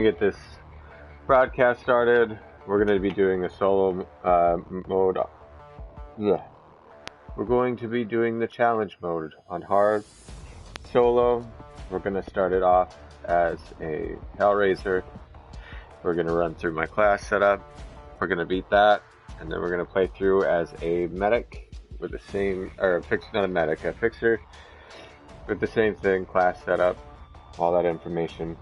Get this broadcast started. We're going to be doing a solo mode. Yeah, we're going to be doing the challenge mode on hard solo. We're going to start it off as a Hellraiser. We're going to run through my class setup. We're going to beat that, and then we're going to play through as a medic with the same, or a fixer, not a medic, a fixer with the same thing, class setup, all that information.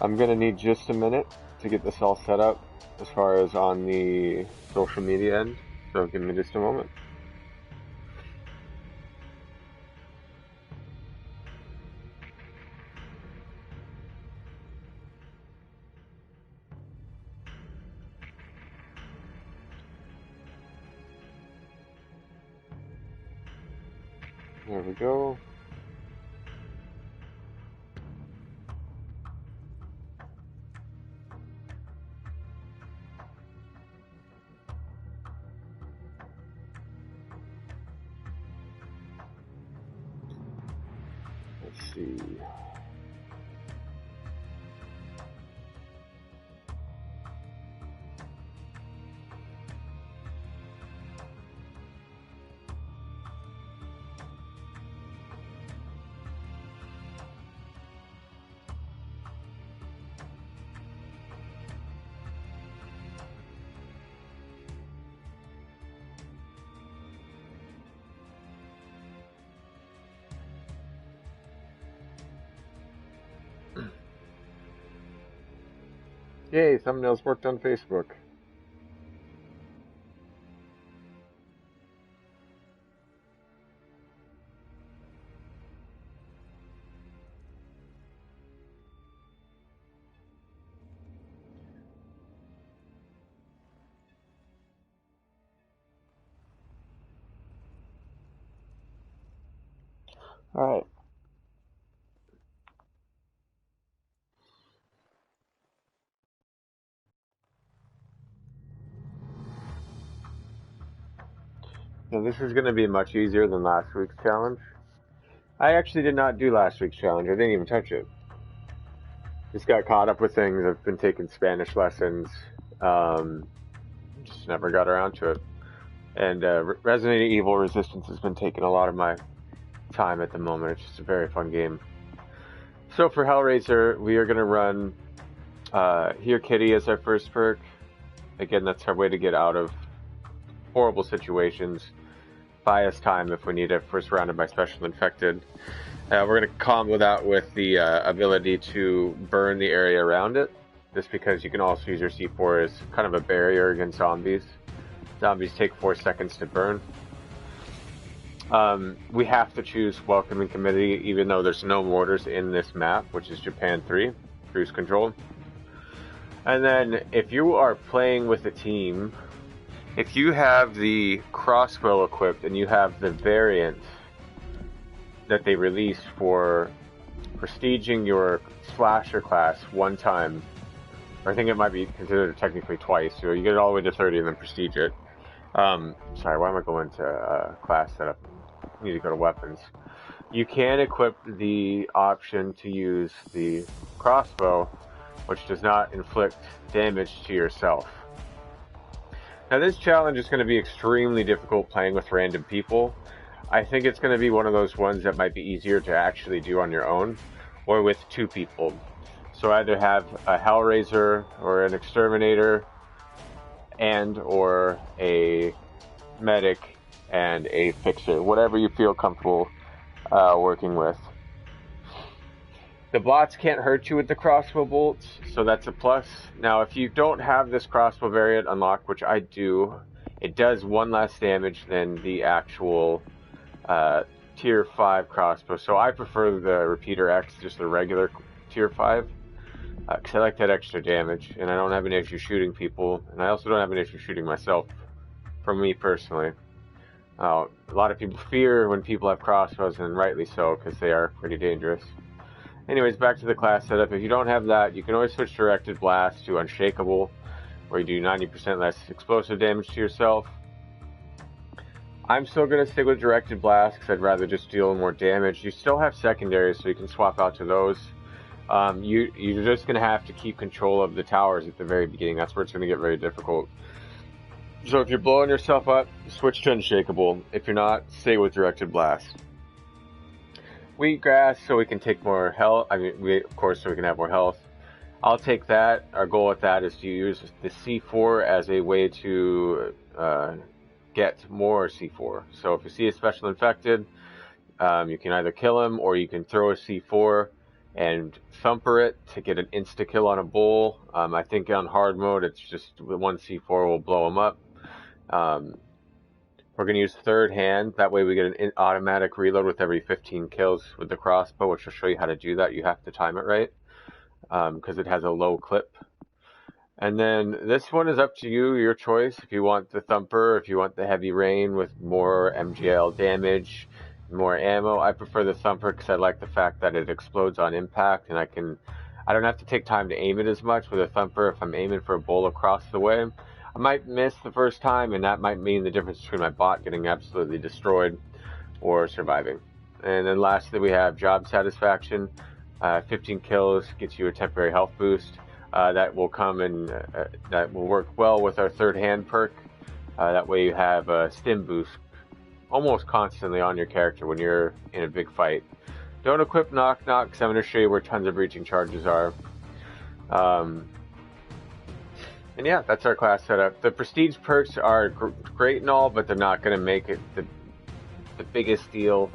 I'm going to need just a minute to get this all set up as far as on the social media end, so give me just a moment. There we go. Let's see. Yay, thumbnails worked on Facebook. Alright. Now this is going to be much easier than last week's challenge. I actually did not do last week's challenge. I didn't even touch it. Just got caught up with things. I've been taking Spanish lessons. Just never got around to it. And Resident Evil Resistance has been taking a lot of my time at the moment. It's just a very fun game. So for Hellraiser, we are going to run Here Kitty as our first perk. Again, that's our way to get out of horrible situations. Buy us time if we need it. We're surrounded by special infected. We're going to combo that with the ability to burn the area around it, just because you can also use your C4 as kind of a barrier against zombies. Zombies take 4 seconds to burn. We have to choose Welcoming Committee, even though there's no mortars in this map, which is Japan 3, cruise control. And then if you are playing with a team, if you have the Crossbow equipped and you have the variant that they released for prestiging your slasher class one time, or I think it might be considered technically twice, so you get it all the way to 30 and then prestige it. Sorry, why am I going to class setup? I need to go to weapons. You can equip the option to use the Crossbow, which does not inflict damage to yourself. Now this challenge is going to be extremely difficult playing with random people. I think it's going to be one of those ones that might be easier to actually do on your own, or with 2 people. So either have a Hellraiser or an Exterminator and or a medic and a fixer, whatever you feel comfortable working with. The bots can't hurt you with the crossbow bolts, so that's a plus. Now, if you don't have this crossbow variant unlocked, which I do, it does 1 less damage than the actual tier 5 crossbow. So I prefer the Repeater X, just the regular tier 5, because I like that extra damage, and I don't have an issue shooting people, and I also don't have an issue shooting myself, for me personally. A lot of people fear when people have crossbows, and rightly so, because they are pretty dangerous. Anyways, back to the class setup. If you don't have that, you can always switch Directed Blast to Unshakable, where you do 90% less explosive damage to yourself. I'm still going to stick with Directed Blast, because I'd rather just deal more damage. You still have secondaries, so you can swap out to those. You're just gonna have to keep control of the towers at the very beginning. That's where it's gonna get very difficult. So if you're blowing yourself up, switch to unshakable. If you're not, stay with directed blast. Wheatgrass, so we can take more health. I mean, of course, so we can have more health. I'll take that. Our goal with that is to use the C4 as a way to get more C4. So if you see a special infected, you can either kill him or you can throw a C4 and thumper it to get an insta-kill on a bull. I think on hard mode, it's just one C4 will blow him up. We're going to use third hand. That way we get an automatic reload with every 15 kills with the crossbow, which will show you how to do that. You have to time it right because it has a low clip. And then this one is up to you, your choice. If you want the thumper, if you want the heavy rain with more MGL damage, more ammo. I prefer the thumper because I like the fact that it explodes on impact, and I don't have to take time to aim it as much with a thumper. If I'm aiming for a bull across the way, I might miss the first time, and that might mean the difference between my bot getting absolutely destroyed or surviving. And then lastly, we have job satisfaction. 15 kills gets you a temporary health boost. That will come and that will work well with our third hand perk. That way you have a stim boost almost constantly on your character when you're in a big fight. Don't equip knock knock because I'm going to show you where tons of breaching charges are. And yeah, that's our class setup. The prestige perks are great and all, but they're not going to make it the biggest deal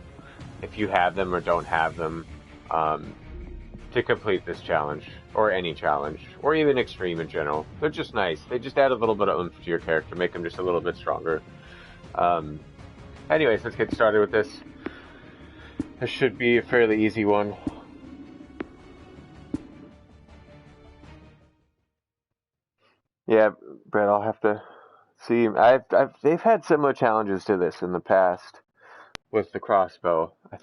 if you have them or don't have them to complete this challenge, or any challenge, or even extreme in general. They're just nice. They just add a little bit of oomph to your character, make them just a little bit stronger. Anyways, let's get started with this. This should be a fairly easy one. Yeah, Brett, I'll have to see. They've had similar challenges to this in the past with the crossbow. I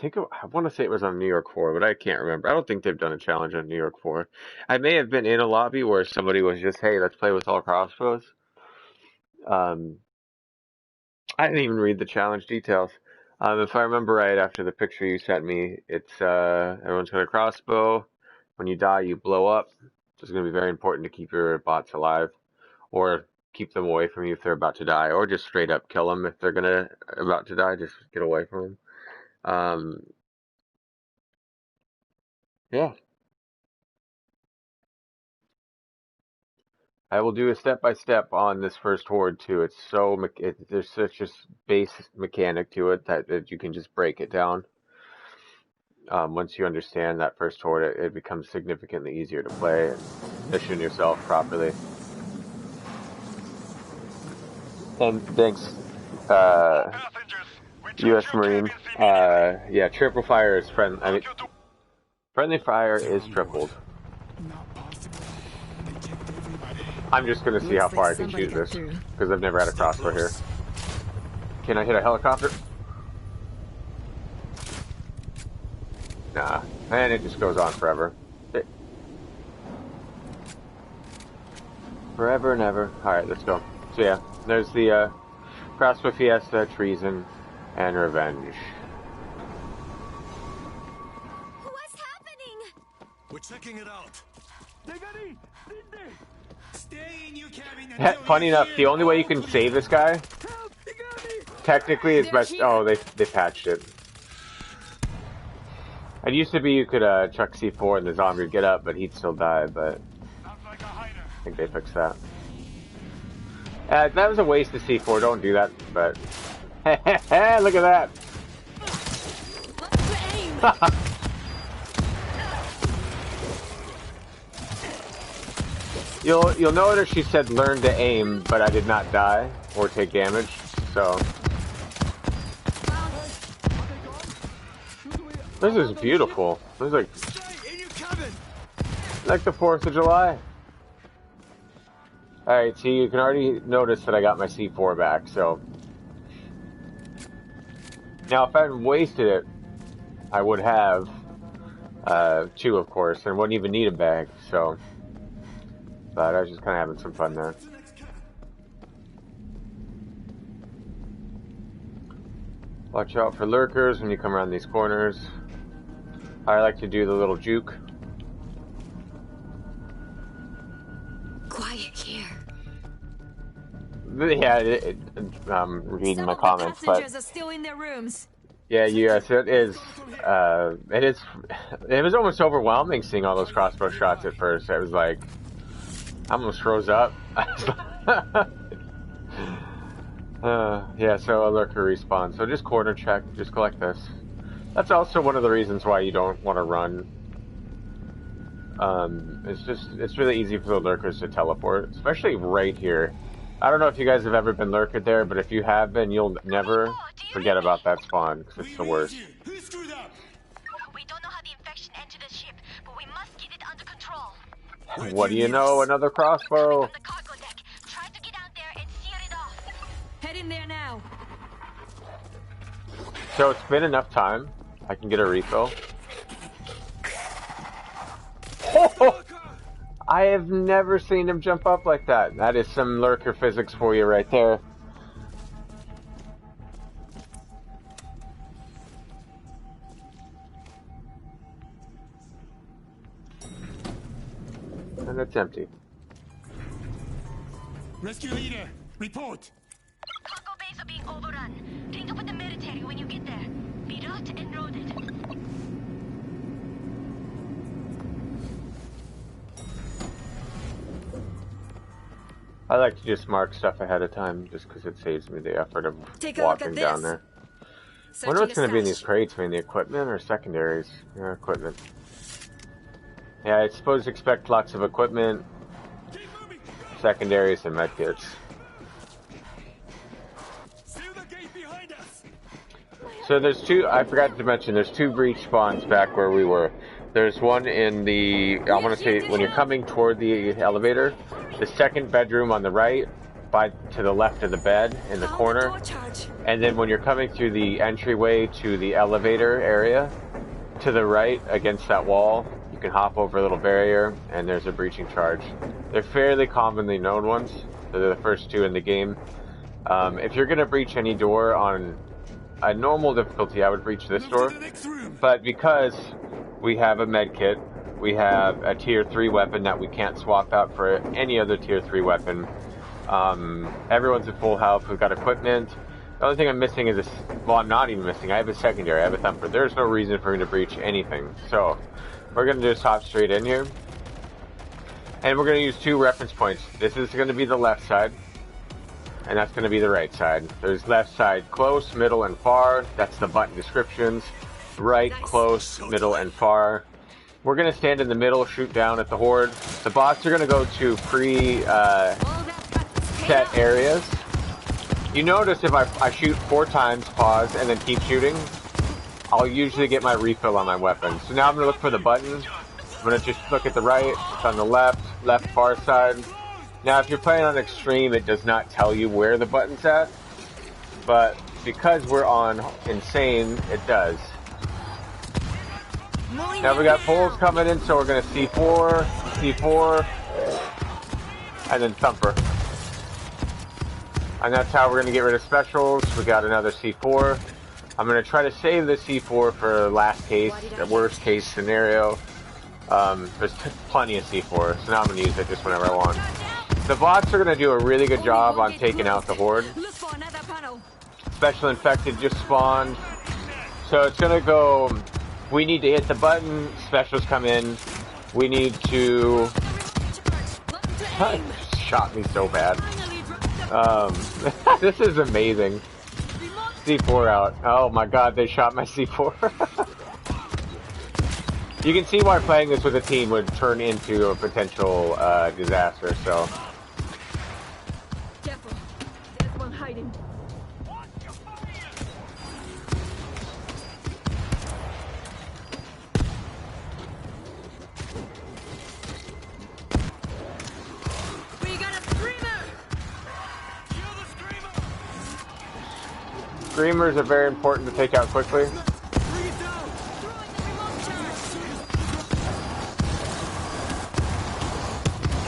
want to say it was on New York 4, but I can't remember. I don't think they've done a challenge on New York 4. I may have been in a lobby where somebody was just, hey, let's play with all crossbows. I didn't even read the challenge details. If I remember right, after the picture you sent me, it's everyone's got a crossbow. When you die, you blow up. So it's going to be very important to keep your bots alive, or keep them away from you if they're about to die, or just straight up kill them if they're about to die. Just get away from them. Yeah. I will do a step-by-step on this first horde too. It's so there's such a base mechanic to it that you can just break it down. Once you understand that first horde, it becomes significantly easier to play and mission yourself properly. And thanks, U.S. Marine. Yeah, triple fire is friendly fire is tripled. I'm just gonna see how far I can shoot this, because I've never had a crossbow here. Can I hit a helicopter? Nah, and it just goes on forever. Forever and ever. Alright, let's go. So yeah, there's the crossbow fiesta, treason, and revenge. What's happening? We're checking it out. Funny enough, the only way you can save this guy, technically, is by... Oh, they patched it. It used to be you could chuck C4 and the zombie would get up, but he'd still die, but I think they fixed that. That was a waste of C4, don't do that, but... Look at that! You'll notice she said learn to aim, but I did not die or take damage, so... This is beautiful. This is like the 4th of July. Alright, see, you can already notice that I got my C4 back, so... Now, if I hadn't wasted it, I would have 2, of course, and wouldn't even need a bag, so... But I was just kind of having some fun there. Watch out for lurkers when you come around these corners. I like to do the little juke. quiet here. Yeah, reading my comments, but Passengers are still in their rooms. yeah, yes, it is. It is. It was almost overwhelming seeing all those crossbow shots at first. I was like, I almost froze up. Yeah, so a lurker respawn. So just corner check, just collect this. That's also one of the reasons why you don't want to run. It's really easy for the lurkers to teleport, especially right here. I don't know if you guys have ever been lurkered there, but if you have been, you'll never forget about that spawn, because it's the worst. Who screwed up? We don't know how the infection entered the ship, but we must get it under control. What do you know? Another crossbow. From the cargo deck. Try to get out there and sear it off. Head in there now. So it's been enough time. I can get a refill. Oh, I have never seen him jump up like that. That is some lurker physics for you right there. And it's empty. Rescue leader, report. Cargo bays are being overrun. Link up with the military when you get there. Be route and loaded. I like to just mark stuff ahead of time, just because it saves me the effort of walking down there. I wonder what's going to be in these crates, mainly equipment or secondaries? Yeah, equipment. Yeah, I suppose expect lots of equipment, secondaries, and medkits. So there's two, I forgot to mention, there's two breach spawns back where we were. There's one in the, I want to say, when you're coming toward the elevator, the second bedroom on the right, to the left of the bed in the corner. And then when you're coming through the entryway to the elevator area, to the right against that wall, you can hop over a little barrier, and there's a breaching charge. They're fairly commonly known ones. They're the first two in the game. If you're going to breach any door on a normal difficulty, I would breach this door. But because we have a med kit, we have a tier 3 weapon that we can't swap out for any other tier 3 weapon. Everyone's at full health, we've got equipment. The only thing I'm missing is well, I'm not even missing, I have a secondary, I have a thumper. There's no reason for me to breach anything. So, we're going to just hop straight in here. And we're going to use 2 reference points. This is going to be the left side. And that's going to be the right side. There's left side close, middle, and far. That's the button descriptions. Right, close, middle, and far. We're going to stand in the middle, shoot down at the horde. The bots are going to go to pre-set areas. You notice if I shoot 4 times, pause, and then keep shooting, I'll usually get my refill on my weapon. So now I'm going to look for the button. I'm going to just look at the right, it's on the left, far side. Now, if you're playing on extreme, it does not tell you where the button's at, but because we're on insane, it does. Now we got poles coming in, so we're going to C4, and then thumper. And that's how we're going to get rid of specials. We got another C4. I'm going to try to save the C4 for last case, the worst case scenario. There's plenty of C4, so now I'm going to use it just whenever I want. The bots are going to do a really good job on taking out the horde. Special infected just spawned. So it's going to go, we need to hit the button, specials come in. We need to... Shot me so bad. This is amazing. C4 out. Oh my god, they shot my C4. You can see why playing this with a team would turn into a potential disaster, so... Careful. There's one hiding. We got a screamer! Kill the screamer! Screamers are very important to take out quickly. Bring it down! Throwing the remote charge!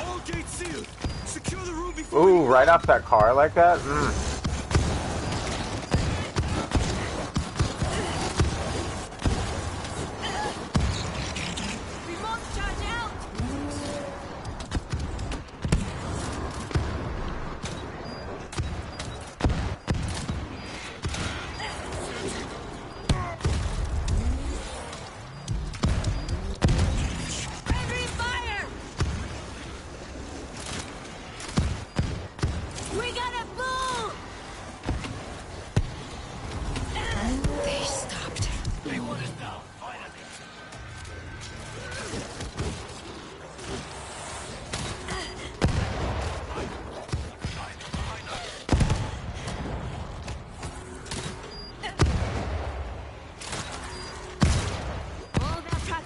All gates sealed. Secure the room before Ooh, right off that car like that? Remote charge out!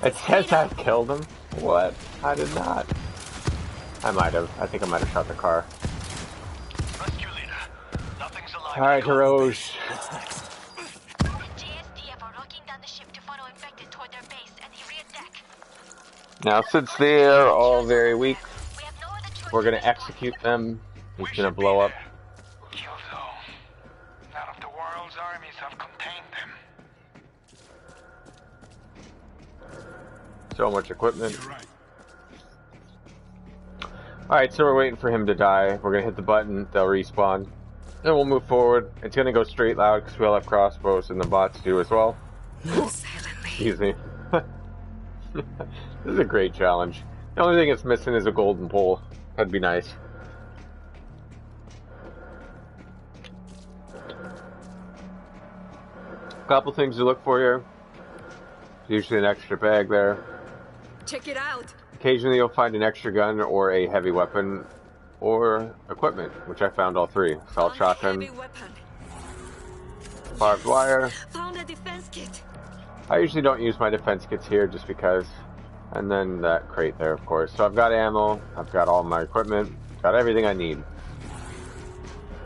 It says I killed him. What? I did not. I might have. I think I might have shot the car. Rescue leader. Nothing's alive. Alright, heroes. What's next? The JSDF are locking down the ship to follow infected toward their base at Area deck. Now, since they are all very weak, We have no other choice. we're gonna execute them. He's gonna blow up. Kill though. None of the world's armies have contained them. So much equipment. You're right. Alright, so we're waiting for him to die. We're gonna hit the button, they'll respawn. Then we'll move forward. It's gonna go straight loud because we all have crossbows and the bots do as well. Excuse me. This is a great challenge. The only thing it's missing is a golden pole. That'd be nice. Couple things to look for here. Usually an extra bag there. Check it out. Occasionally you'll find an extra gun or a heavy weapon or equipment, which I found all three. Assault shotgun, Heavy weapon. barbed wire. Found a defense kit. I usually don't use my defense kits here just because. And then that crate there, of course. So I've got ammo, I've got all my equipment, got everything I need.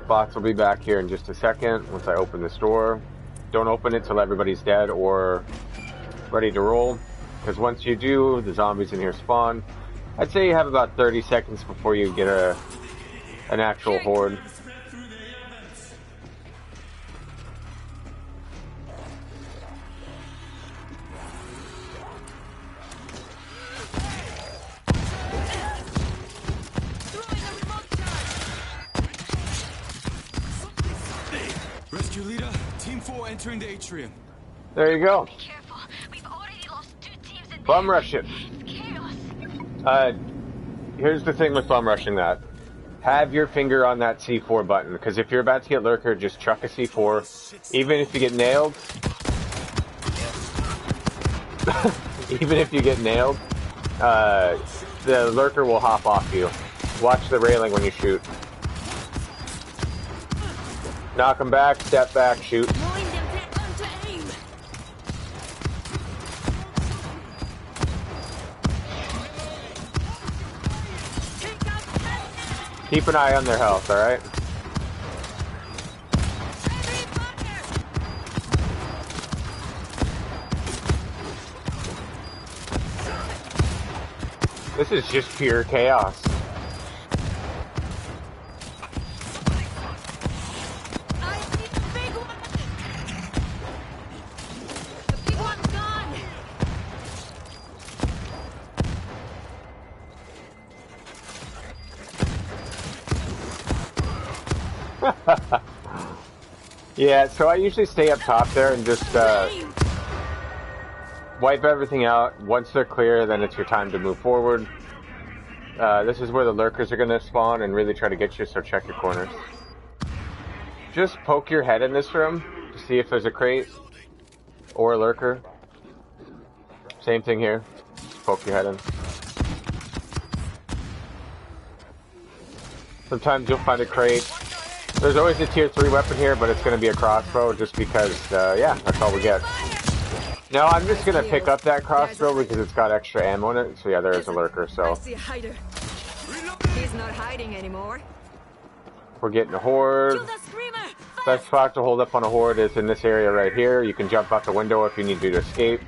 Bots will be back here in just a second once I open this door. Don't open it till everybody's dead or ready to roll. Because once you do, the zombies in here spawn. I'd say you have about 30 seconds before you get an actual horde. Rescue leader, Team 4 entering the atrium. There you go. Be careful. We've already lost 2 teams in Bum there. rush it. Chaos. Here's the thing with bum rushing that. Have your finger on that C4 button, because if you're about to get lurker, just chuck a C4. Even if you get nailed, even if you get nailed, the lurker will hop off you. Watch the railing when you shoot. Knock him back, step back, shoot. Knowing them dead onto aim. Take out that. Keep an eye on their health, alright? Heavy fire. This is just pure chaos. I see the big one. The big one's gone. Yeah, so I usually stay up top there and just Aim. wipe everything out. Once they're clear, then it's your time to move forward. This is where the lurkers are going to spawn and really try to get you, so check your corners. Just poke your head in this room to see if there's a crate or a lurker. Same thing here. Just poke your head in. Sometimes you'll find a crate. There's always a tier 3 weapon here, but it's going to be a crossbow just because, yeah, that's all we get. Now, I'm just going to pick up that crossbow because it's got extra ammo in it. So, yeah, there is a lurker, I so see a hider. He's not hiding anymore. we're getting a horde. Kill the screamer. Best spot to hold up on a horde is in this area right here. You can jump out the window if you need to escape.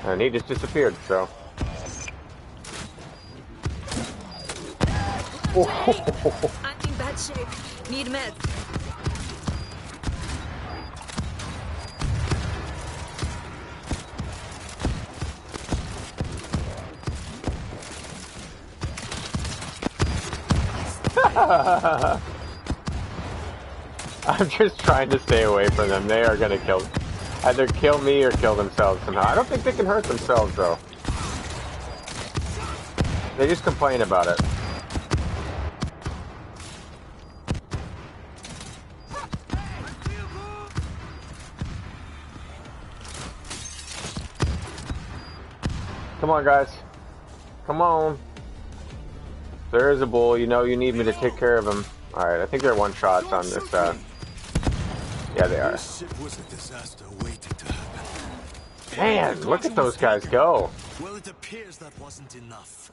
And he just disappeared, so. I'm in bad shape. Need meds. I'm just trying to stay away from them. They are going to either kill me or kill themselves somehow. I don't think they can hurt themselves, though. They just complain about it. Come on, guys. Come on. There is a bull. You know you need me to take care of him. Alright, I think they're one-shots on this, yeah, they are. This ship was a disaster waiting to happen. Man, look at those guys go. Well, it appears that wasn't enough.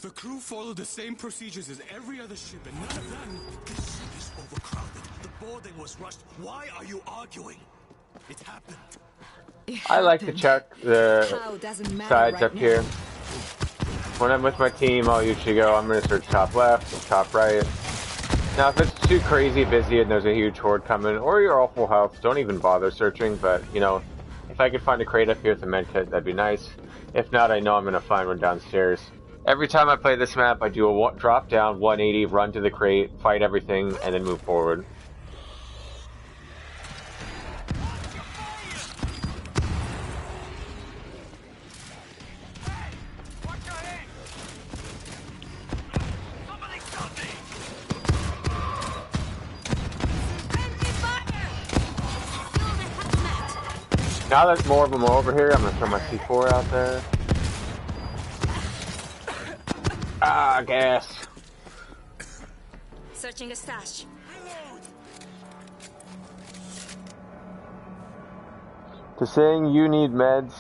The crew followed the same procedures as every other ship, and none of them. The ship is overcrowded. The boarding was rushed. Why are you arguing? It happened. I like to check the sides up here. When I'm with my team, I'll usually go, I'm going to search top left, top right. Now, if it's too crazy busy and there's a huge horde coming, or you're all full health, don't even bother searching. But, you know, if I could find a crate up here with a medkit, that'd be nice. If not, I know I'm going to find one downstairs. Every time I play this map, I do a drop down, 180, run to the crate, fight everything, and then move forward. Now that more of them are over here, I'm going to throw my C4 out there. Ah, gas. Searching a stash. Does saying you need meds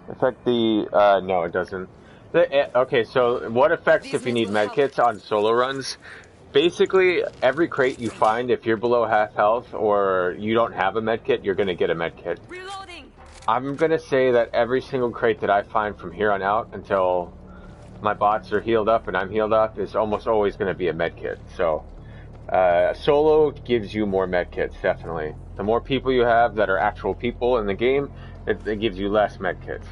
affect the... no, it doesn't. Okay, so what affects if you need medkits on solo runs? Basically, every crate you find, if you're below half health or you don't have a medkit, you're going to get a medkit. Reloading. I'm going to say that every single crate that I find from here on out until my bots are healed up and I'm healed up is almost always going to be a medkit. So, solo gives you more medkits, definitely. The more people you have that are actual people in the game, it gives you less medkits.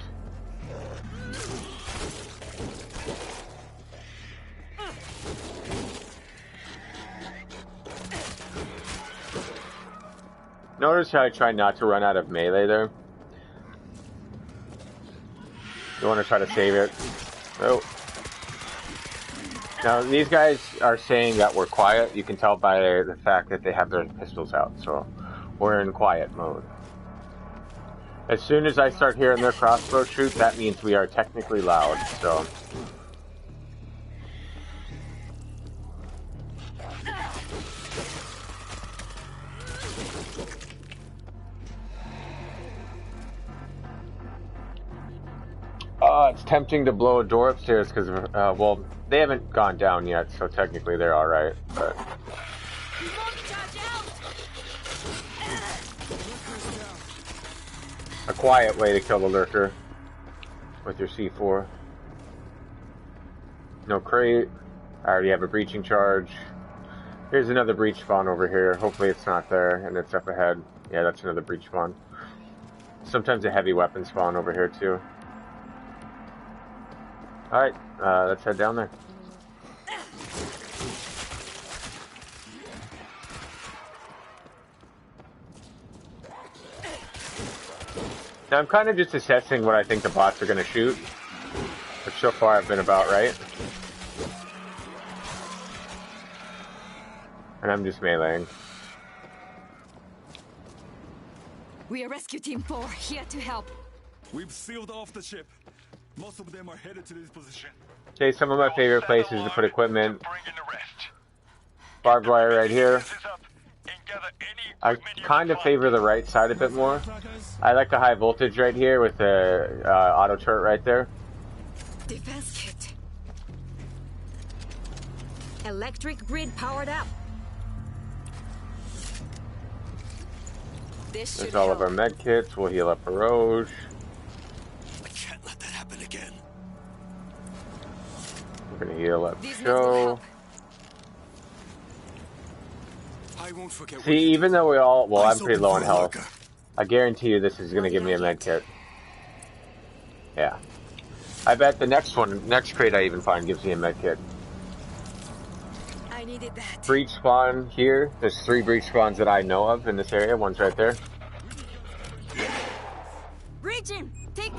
Notice how I try not to run out of melee there. You want to try to save it. Oh. Now, these guys are saying that we're quiet. You can tell by the fact that they have their pistols out. So, we're in quiet mode. As soon as I start hearing their crossbow shoot, that means we are technically loud. So... it's tempting to blow a door upstairs because, well, they haven't gone down yet, so technically they're alright, but... A quiet way to kill the lurker with your C4. No crate. I already have a breaching charge. Here's another breach spawn over here. Hopefully it's not there and it's up ahead. Yeah, that's another breach spawn. Sometimes a heavy weapon spawn over here too. Alright, let's head down there. Now I'm kind of just assessing what I think the bots are going to shoot, which so far I've been about right. And I'm just meleeing. We are Rescue Team 4, here to help. We've sealed off the ship. Most of them are headed to this position. Okay, some of my favorite places to put equipment. Barbed wire right here. I kind of favor the right side a bit more. I like the high voltage right here with the auto turret right there. Defense kit. Electric grid powered up. This There's all of our med kits. We'll heal up Rouge. I can't let that happen again. We're gonna heal up Show. I won't forget. See, even though we all, well, I'm pretty low on health. I guarantee you this is gonna give me a med kit. Yeah. I bet the next crate I even find gives me a med kit. I needed that. Breach spawn here. There's 3 breach spawns that I know of in this area. One's right there. Breaching! Take.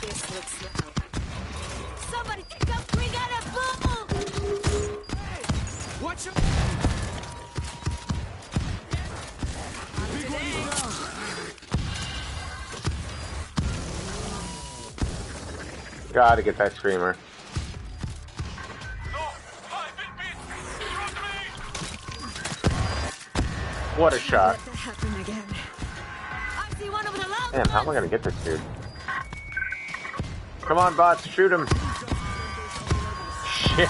This looks like. Somebody take up! We got a bubble! Hey! Watch out! Gotta get that screamer. What a shot. Let that happen again. I see one over the lamp. Damn, how am I gonna get this dude? Come on, bots, shoot him. Shit.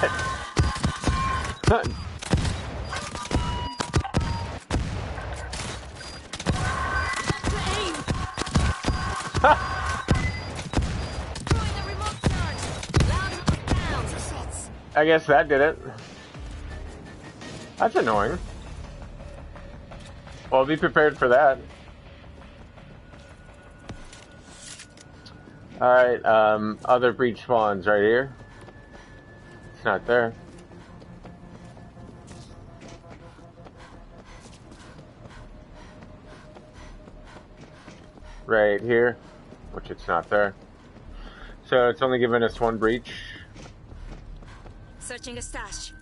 I guess that did it. That's annoying. Well, be prepared for that. Alright, other breach spawns right here. It's not there. Right here, which it's not there. So it's only giving us one breach. Searching a stash.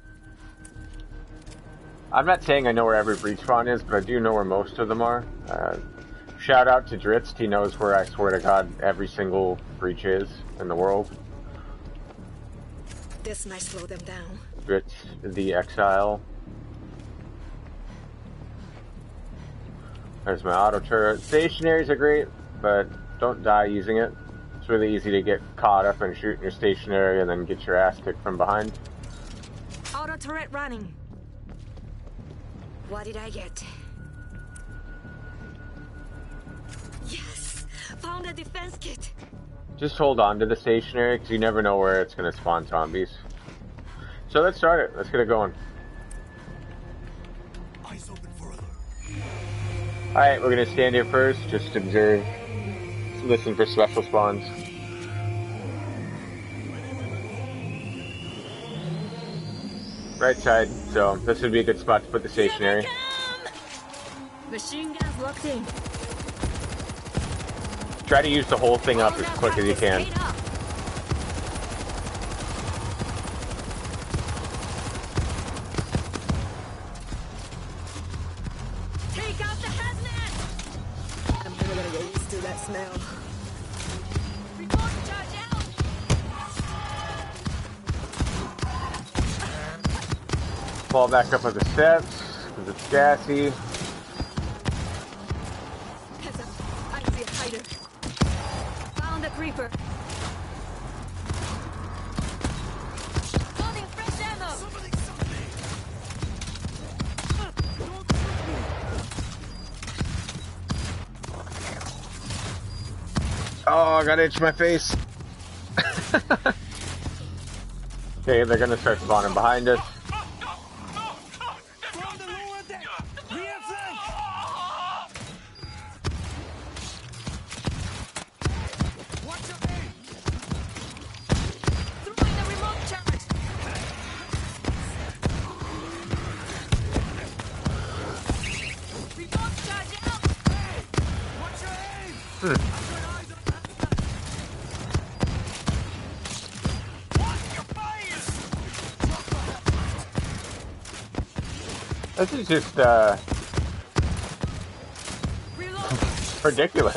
I'm not saying I know where every breach spawn is, but I do know where most of them are. Shout out to Dritz, he knows where I swear to God every single breach is in the world. This might slow them down. Dritz the Exile. There's my auto turret. Stationaries are great, but don't die using it. It's really easy to get caught up and shoot in your stationary and then get your ass kicked from behind. Auto turret running. What did I get? Yes! Found a defense kit. Just hold on to the stationary because you never know where it's going to spawn zombies. So let's start it. Let's get it going. Eyes open for alert. Alright, we're going to stand here first. Just observe. Listen for special spawns. Right side, so this would be a good spot to put the stationary. Machine guns locked in. Try to use the whole thing up as quick as you can. Take out the hazmat! I'm never gonna get used to that smell. Report charge out! Fall back up on the steps, because it's gassy. Heads up. I see a hider. Found a creeper. Loading fresh ammo! Oh, I gotta itch my face. Okay, they're gonna start spawning behind us. This is just, ridiculous.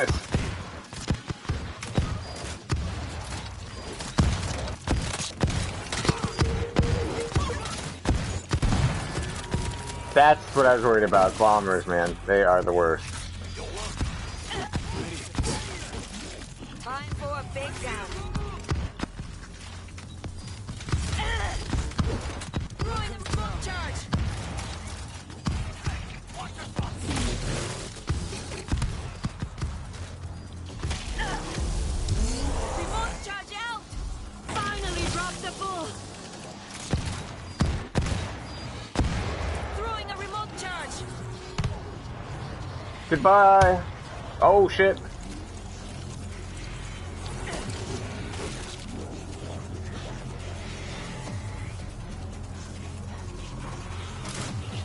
That's what I was worried about. Bombers, man. They are the worst. Time for a big gun. Throwing them smoke charge. Remote charge out. Finally dropped the bull. Throwing a remote charge. Goodbye. Oh, shit.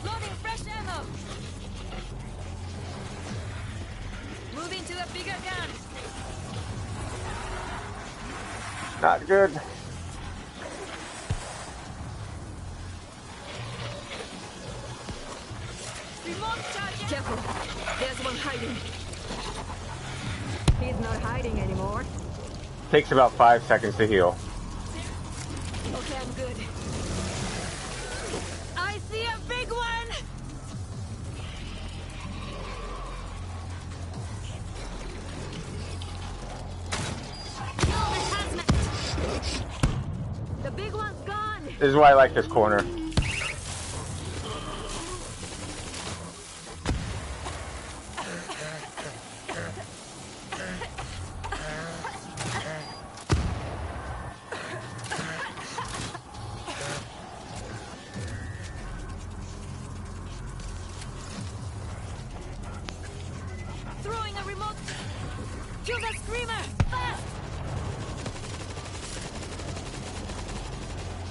Loading fresh ammo. Moving to a bigger gun. Not good. Remote charge. Careful. There's one hiding. He's not hiding anymore. Takes about 5 seconds to heal. Okay, I'm good. I see a big one. This is why I like this corner. Throwing a remote. Kill that screamer! Fast!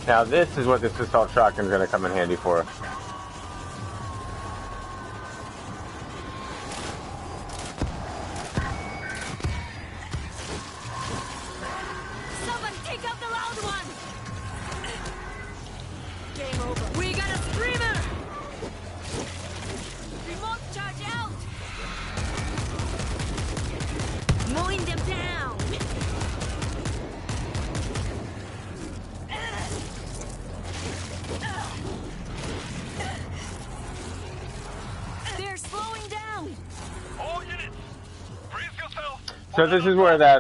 Now this is what this assault shotgun is going to come in handy for. Someone take out the loud one! Game over. We got a screamer! Remote charge out! Mowing them down! They're slowing down! All units, brace yourself. So this is where that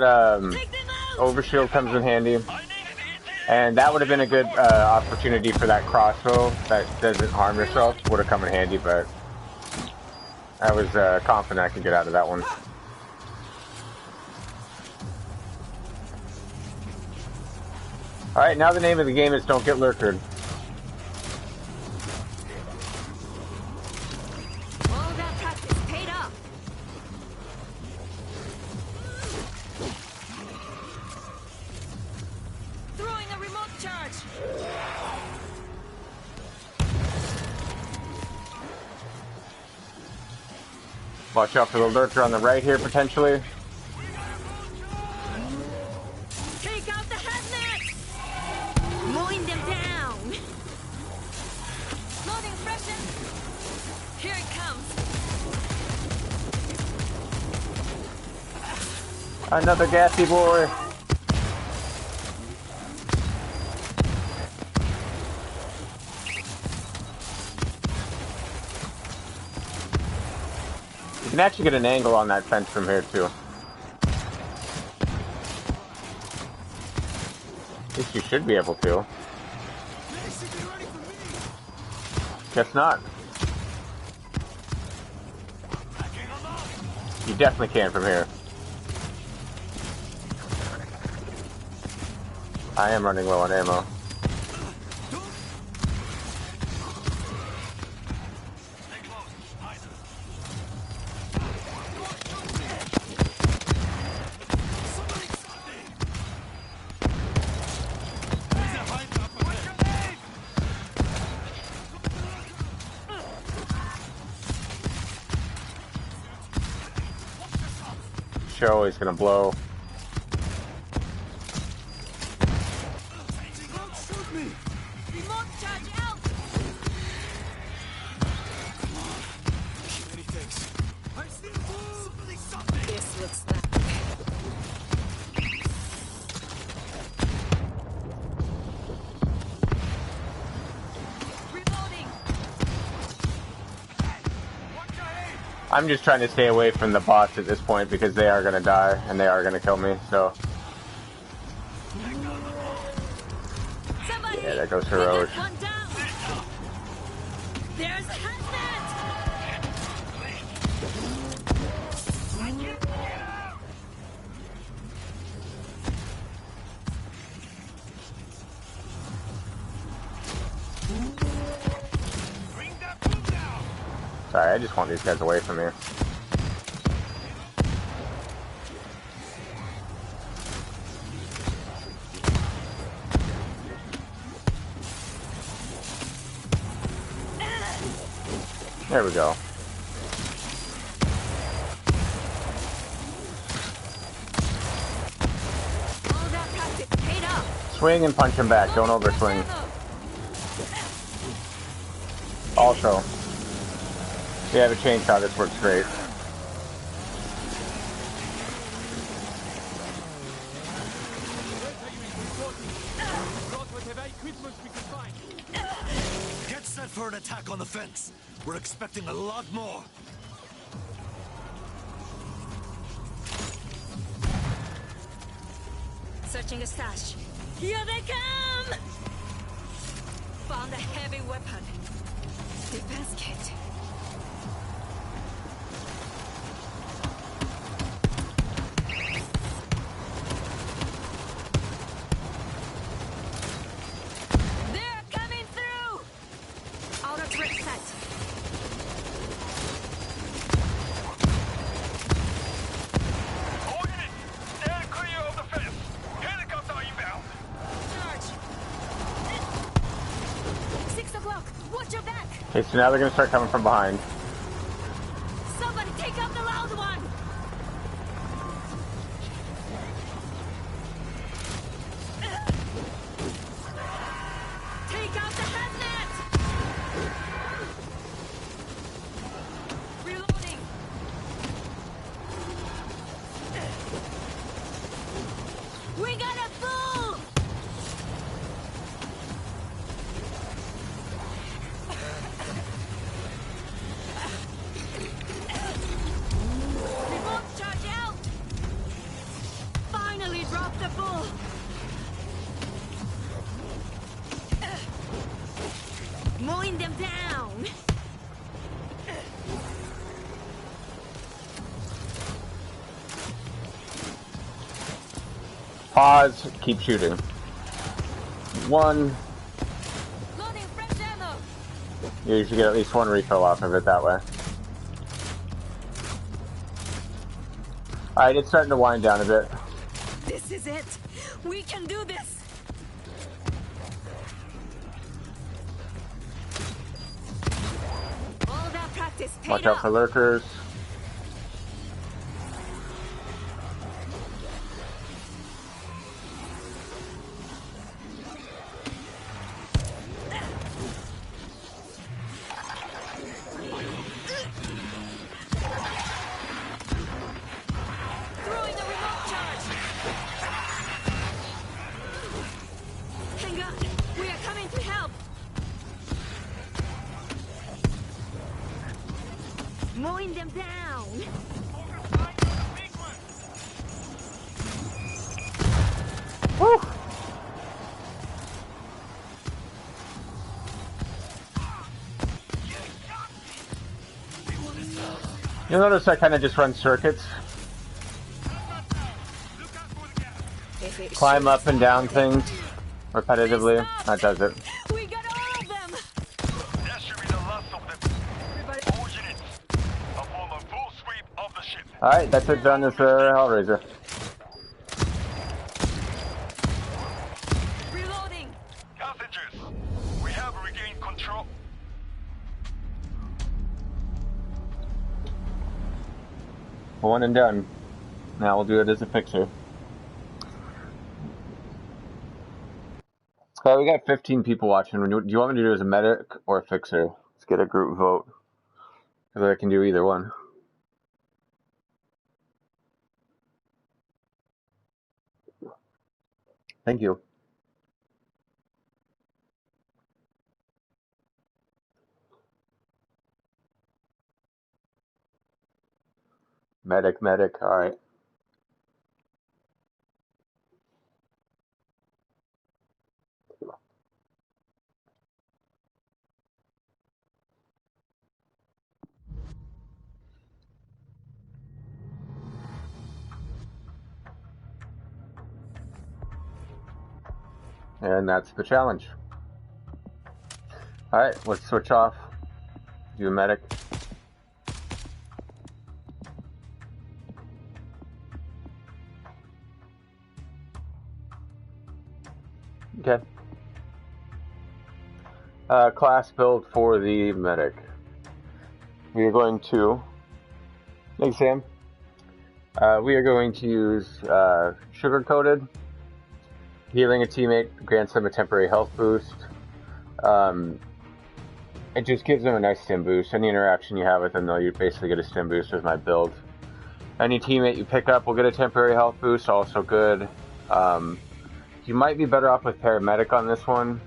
Take them out! overshield comes in handy. I need an ETA. And that would have been a good opportunity for that crossbow that doesn't harm yourself. Would have come in handy, but I was confident I could get out of that one. Alright, now the name of the game is Don't Get Lurkered. All that practice paid off! Throwing a remote charge! Watch out for the lurker on the right here, potentially. Take out the hazmat! Mowing them down! Loading freshen! Here it comes! Another gassy boy. You can actually get an angle on that fence from here too. At least you should be able to. Guess not. You definitely can from here. I am running low on ammo. Show is gonna blow. Remote charge out! This looks like... Reloading! I'm just trying to stay away from the bots at this point because they are gonna die and they are gonna kill me, so. Somebody! Yeah, that goes Take heroic. that one down! There's a hazmat! Sorry, I just want these guys away from here. There we go. All that practice paid off! Swing and punch him back, don't overswing. Also, if you have a chainsaw, this works great. Get set for an attack on the fence. We're expecting a lot more. Searching a stash. Here they come! Found a heavy weapon. Defense kit. They're coming through! Outer brick set. Hold it! Stand clear of the fence! Helicopter inbound! Charge. 6 o'clock. Watch your back. Okay, so now they're gonna start coming from behind. Somebody take out the loud one. Take out the hazmat. Reloading. We got a fool. Remote charge out. Finally dropped the bull. Mowing them down. Pause, keep shooting. One, Loading fresh ammo. you usually get at least one refill off of it that way. Alright, it's starting to wind down a bit. This is it. We can do this. All that practice paid Watch out off. for lurkers. Throwing the remote charge. Hang on. We are coming to help. Mowing them down. Woo! You'll notice I kind of just run circuits. If it Climb up shoots and down somebody, things repetitively. That does it. we got all of them. That should be the last of them. Everybody, All units, perform a full sweep of the ship. Alright, that's it done with Hellraiser. reloading. Passengers, we have regained control. One and done. Now we'll do it as a fixer. Okay, we got 15 people watching. Do you want me to do it as a medic or a fixer? Let's get a group vote. Because I can do either one. Thank you. Medic, alright. And that's the challenge. Alright, let's switch off. Do a medic. Okay. Class build for the medic. We are going to... Thanks, Sam. We are going to use sugar-coated. Healing a teammate grants them a temporary health boost. It just gives them a nice stim boost. Any interaction you have with them, though, you basically get a stim boost with my build. Any teammate you pick up will get a temporary health boost, also good. You might be better off with paramedic on this one.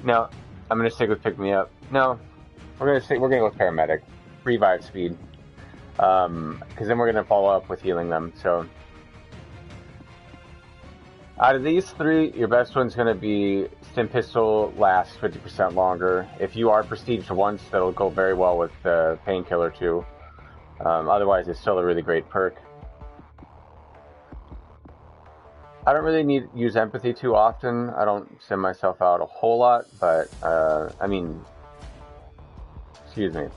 No, I'm gonna stick with pick me up. No, we're gonna go with paramedic. Revive speed. Because then we're gonna follow up with healing them. So Out of these three, your best one's going to be Stim Pistol, lasts 50% longer. If you are prestiged once, that'll go very well with the Painkiller too. Otherwise, it's still a really great perk. I don't really use Empathy too often. I don't stim myself out a whole lot, but, I mean, excuse me.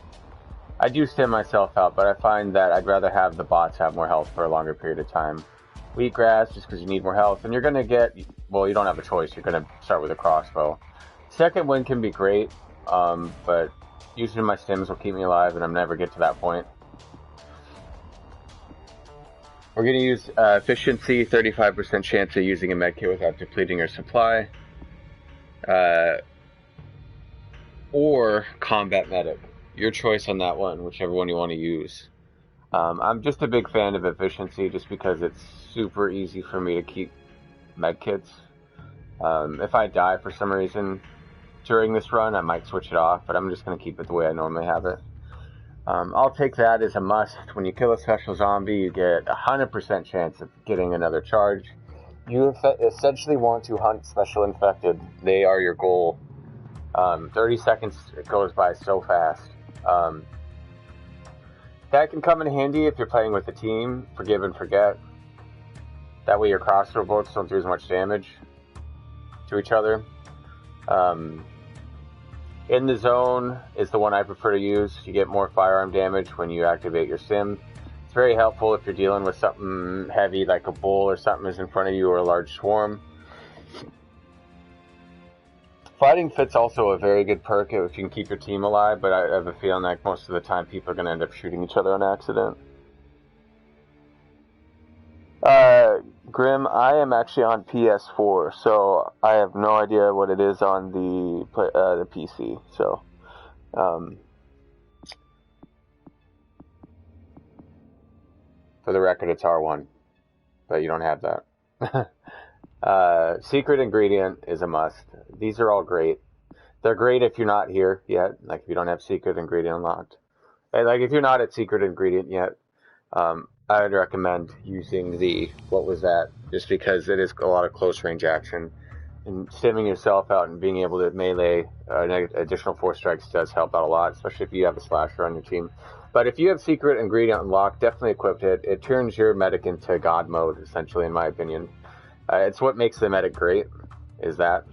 I do stim myself out, but I find that I'd rather have the bots have more health for a longer period of time. Wheatgrass, just because you need more health, and you're going to get, well, you don't have a choice. You're going to start with a crossbow. Second wind can be great, but using my stims will keep me alive, and I'll never get to that point. We're going to use efficiency, 35% chance of using a medkit without depleting your supply, or combat medic. Your choice on that one, whichever one you want to use. I'm just a big fan of efficiency just because it's super easy for me to keep medkits. If I die for some reason during this run, I might switch it off, but I'm just going to keep it the way I normally have it. I'll take that as a must. When you kill a special zombie, you get 100% chance of getting another charge. You essentially want to hunt special infected. They are your goal. 30 seconds goes by so fast. That can come in handy if you're playing with a team, forgive and forget. That way your crossbow bolts don't do as much damage to each other. In the zone is the one I prefer to use. You get more firearm damage when you activate your sim. It's very helpful if you're dealing with something heavy like a bull or something is in front of you or a large swarm. Fighting Fit's also a very good perk if you can keep your team alive, but I have a feeling like most of the time people are going to end up shooting each other on accident. Grim, I am actually on PS4, so I have no idea what it is on the PC. So, for the record, it's R1, but you don't have that. Secret ingredient is a must. These are all great. They're great if you're not here yet, like if you don't have secret ingredient unlocked. And like if you're not at secret ingredient yet, I would recommend using the, what was that, just because it is a lot of close range action. And stimming yourself out and being able to melee an additional 4 strikes does help out a lot, especially if you have a slasher on your team. But if you have secret ingredient unlocked, definitely equip it. It turns your medic into God mode, essentially, in my opinion. It's what makes the medic great, is that.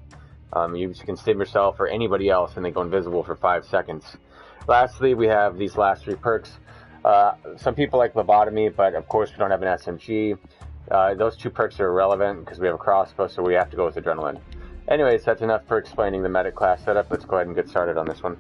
You can stim yourself or anybody else and they go invisible for 5 seconds. Lastly, we have these last 3 perks. Some people like lobotomy, but of course we don't have an SMG. Those 2 perks are irrelevant because we have a crossbow, so we have to go with adrenaline. Anyways, that's enough for explaining the medic class setup. Let's go ahead and get started on this one.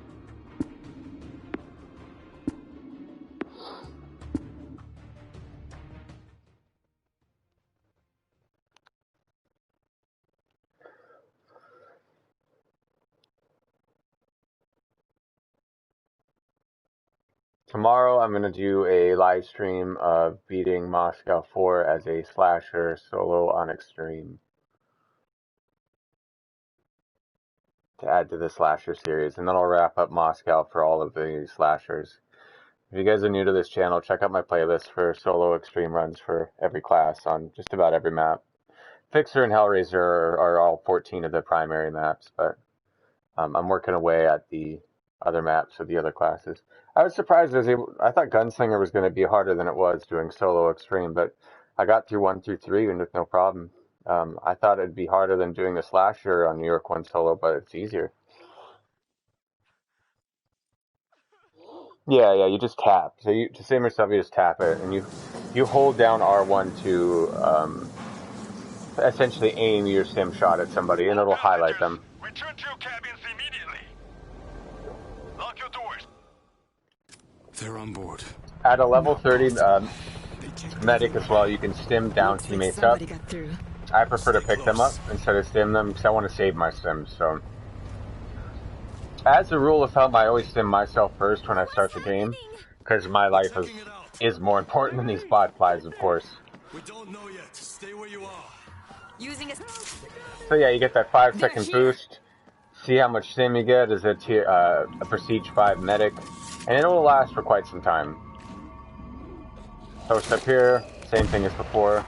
Tomorrow I'm going to do a live stream of beating Moscow 4 as a slasher solo on Extreme. To add to the slasher series, and then I'll wrap up Moscow for all of the slashers. If you guys are new to this channel, check out my playlist for solo Extreme runs for every class on just about every map. Fixer and Hellraiser are all 14 of the primary maps, but I'm working away at the other maps of the other classes. I was surprised I thought Gunslinger was going to be harder than it was doing solo Extreme, but I got through 1 through 3 and with no problem. I thought it'd be harder than doing the slasher on New York 1 solo, but it's easier. Yeah, you just tap. So to save yourself, you just tap it, and you hold down R1 to essentially aim your stim shot at somebody, and it'll highlight them. Return to your cabins immediately. Lock your doors. They're on board. At a level 30 medic as well, you can stim down teammates up. I prefer to pick them up instead of stim them because I want to save my stims. So, as a rule of thumb, I always stim myself first when I start the game because my life is more important than these bot flies, of course. We don't know yet. Stay where you are. So yeah, you get that 5-second boost. See how much stim you get as a Prestige 5 medic, and it will last for quite some time. Post up here, same thing as before.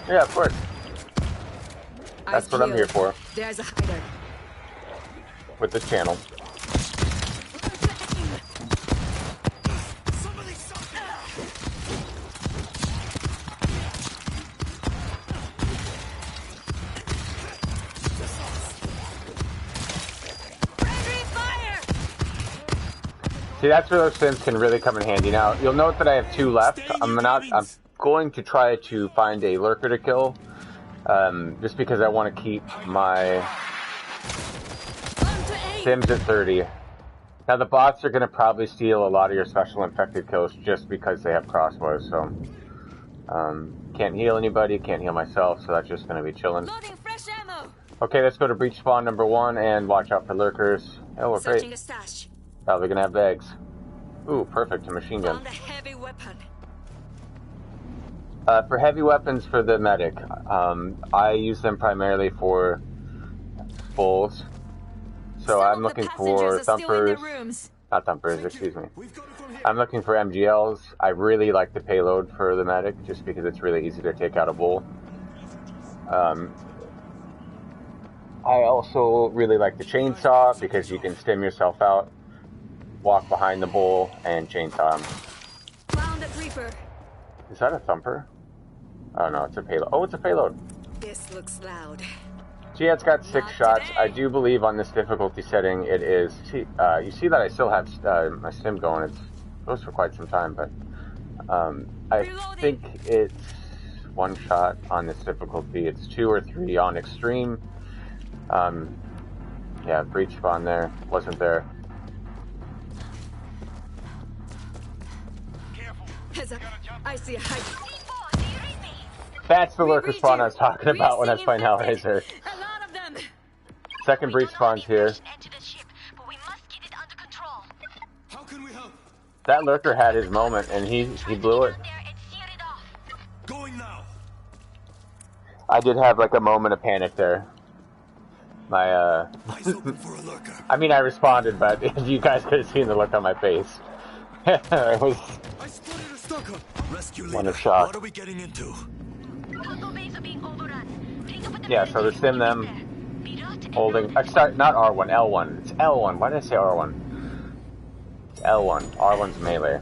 Yeah, of course. That's what I'm here for. There's a hider. With this channel. See, that's where those sims can really come in handy. Now, you'll note that I have 2 left. I'm going to try to find a lurker to kill. Just because I want to keep my sims at 30. Now, the bots are going to probably steal a lot of your special infected kills just because they have crossbows, so... can't heal anybody, can't heal myself, so that's just going to be chilling. Okay, let's go to breach spawn number 1 and watch out for lurkers. Oh, we're great. Probably gonna have bags. Ooh, perfect, a machine gun. Found a heavy weapon. For heavy weapons for the medic, I use them primarily for bulls. So I'm looking for thumpers, not thumpers, excuse me. I'm looking for MGLs. I really like the payload for the medic, just because it's really easy to take out a bull. I also really like the chainsaw, because you can stim yourself out, walk behind the bull, and chainsaw him. Found a creeper. Is that a thumper? Oh no, it's a payload. Oh, it's a payload. This looks loud. So yeah, it's got 6 shots. I do believe on this difficulty setting it is... you see that I still have my stim going. It goes for quite some time, but... I think it's 1 shot on this difficulty. It's 2 or 3 on extreme. Yeah, breach spawn there. Wasn't there. I see a hide. That's the lurker spawn I was talking about when I was playing Hellraiser. A lot of them. Second breach spawn's here. How can we help? That lurker had his moment, and he blew it. Going now. I did have like a moment of panic there. My Eyes open for a lurker. I mean, I responded, but you guys could have seen the look on my face. It was I spotted a stalker. Rescue leader. one of shock. What are we getting into? Yeah, so to stim them, holding. I start not R1, L1. It's L1. Why did I say R1? It's L1. R1's melee.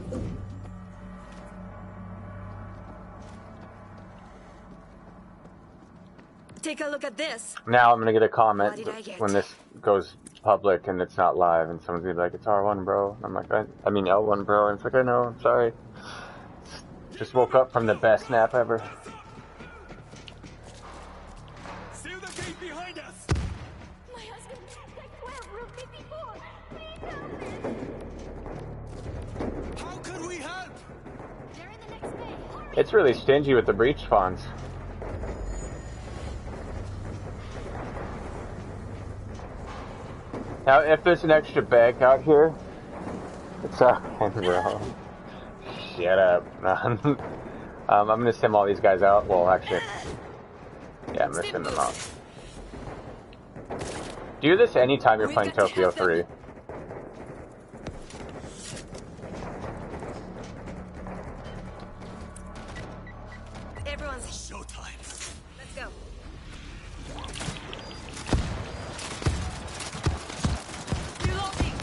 Take a look at this. Now I'm gonna get a comment What did I get? when this goes public and it's not live, and someone's gonna be like, "It's R1, bro." I'm like, I mean L1, bro. And it's like, I know. I'm sorry. Just woke up from the best nap ever. Seal the gate behind us. My husband, like 12 room 54. Please help me. How can we help? They're in the next bay. Hurry. It's really stingy with the breach spawns. Now, if there's an extra bag out here, it's bro. Shut up. I'm gonna stim all these guys out. Well, actually, yeah, I'm gonna stim them out. Do this anytime you're playing Tokyo 3. Everyone's Showtime. let's go. Reloading.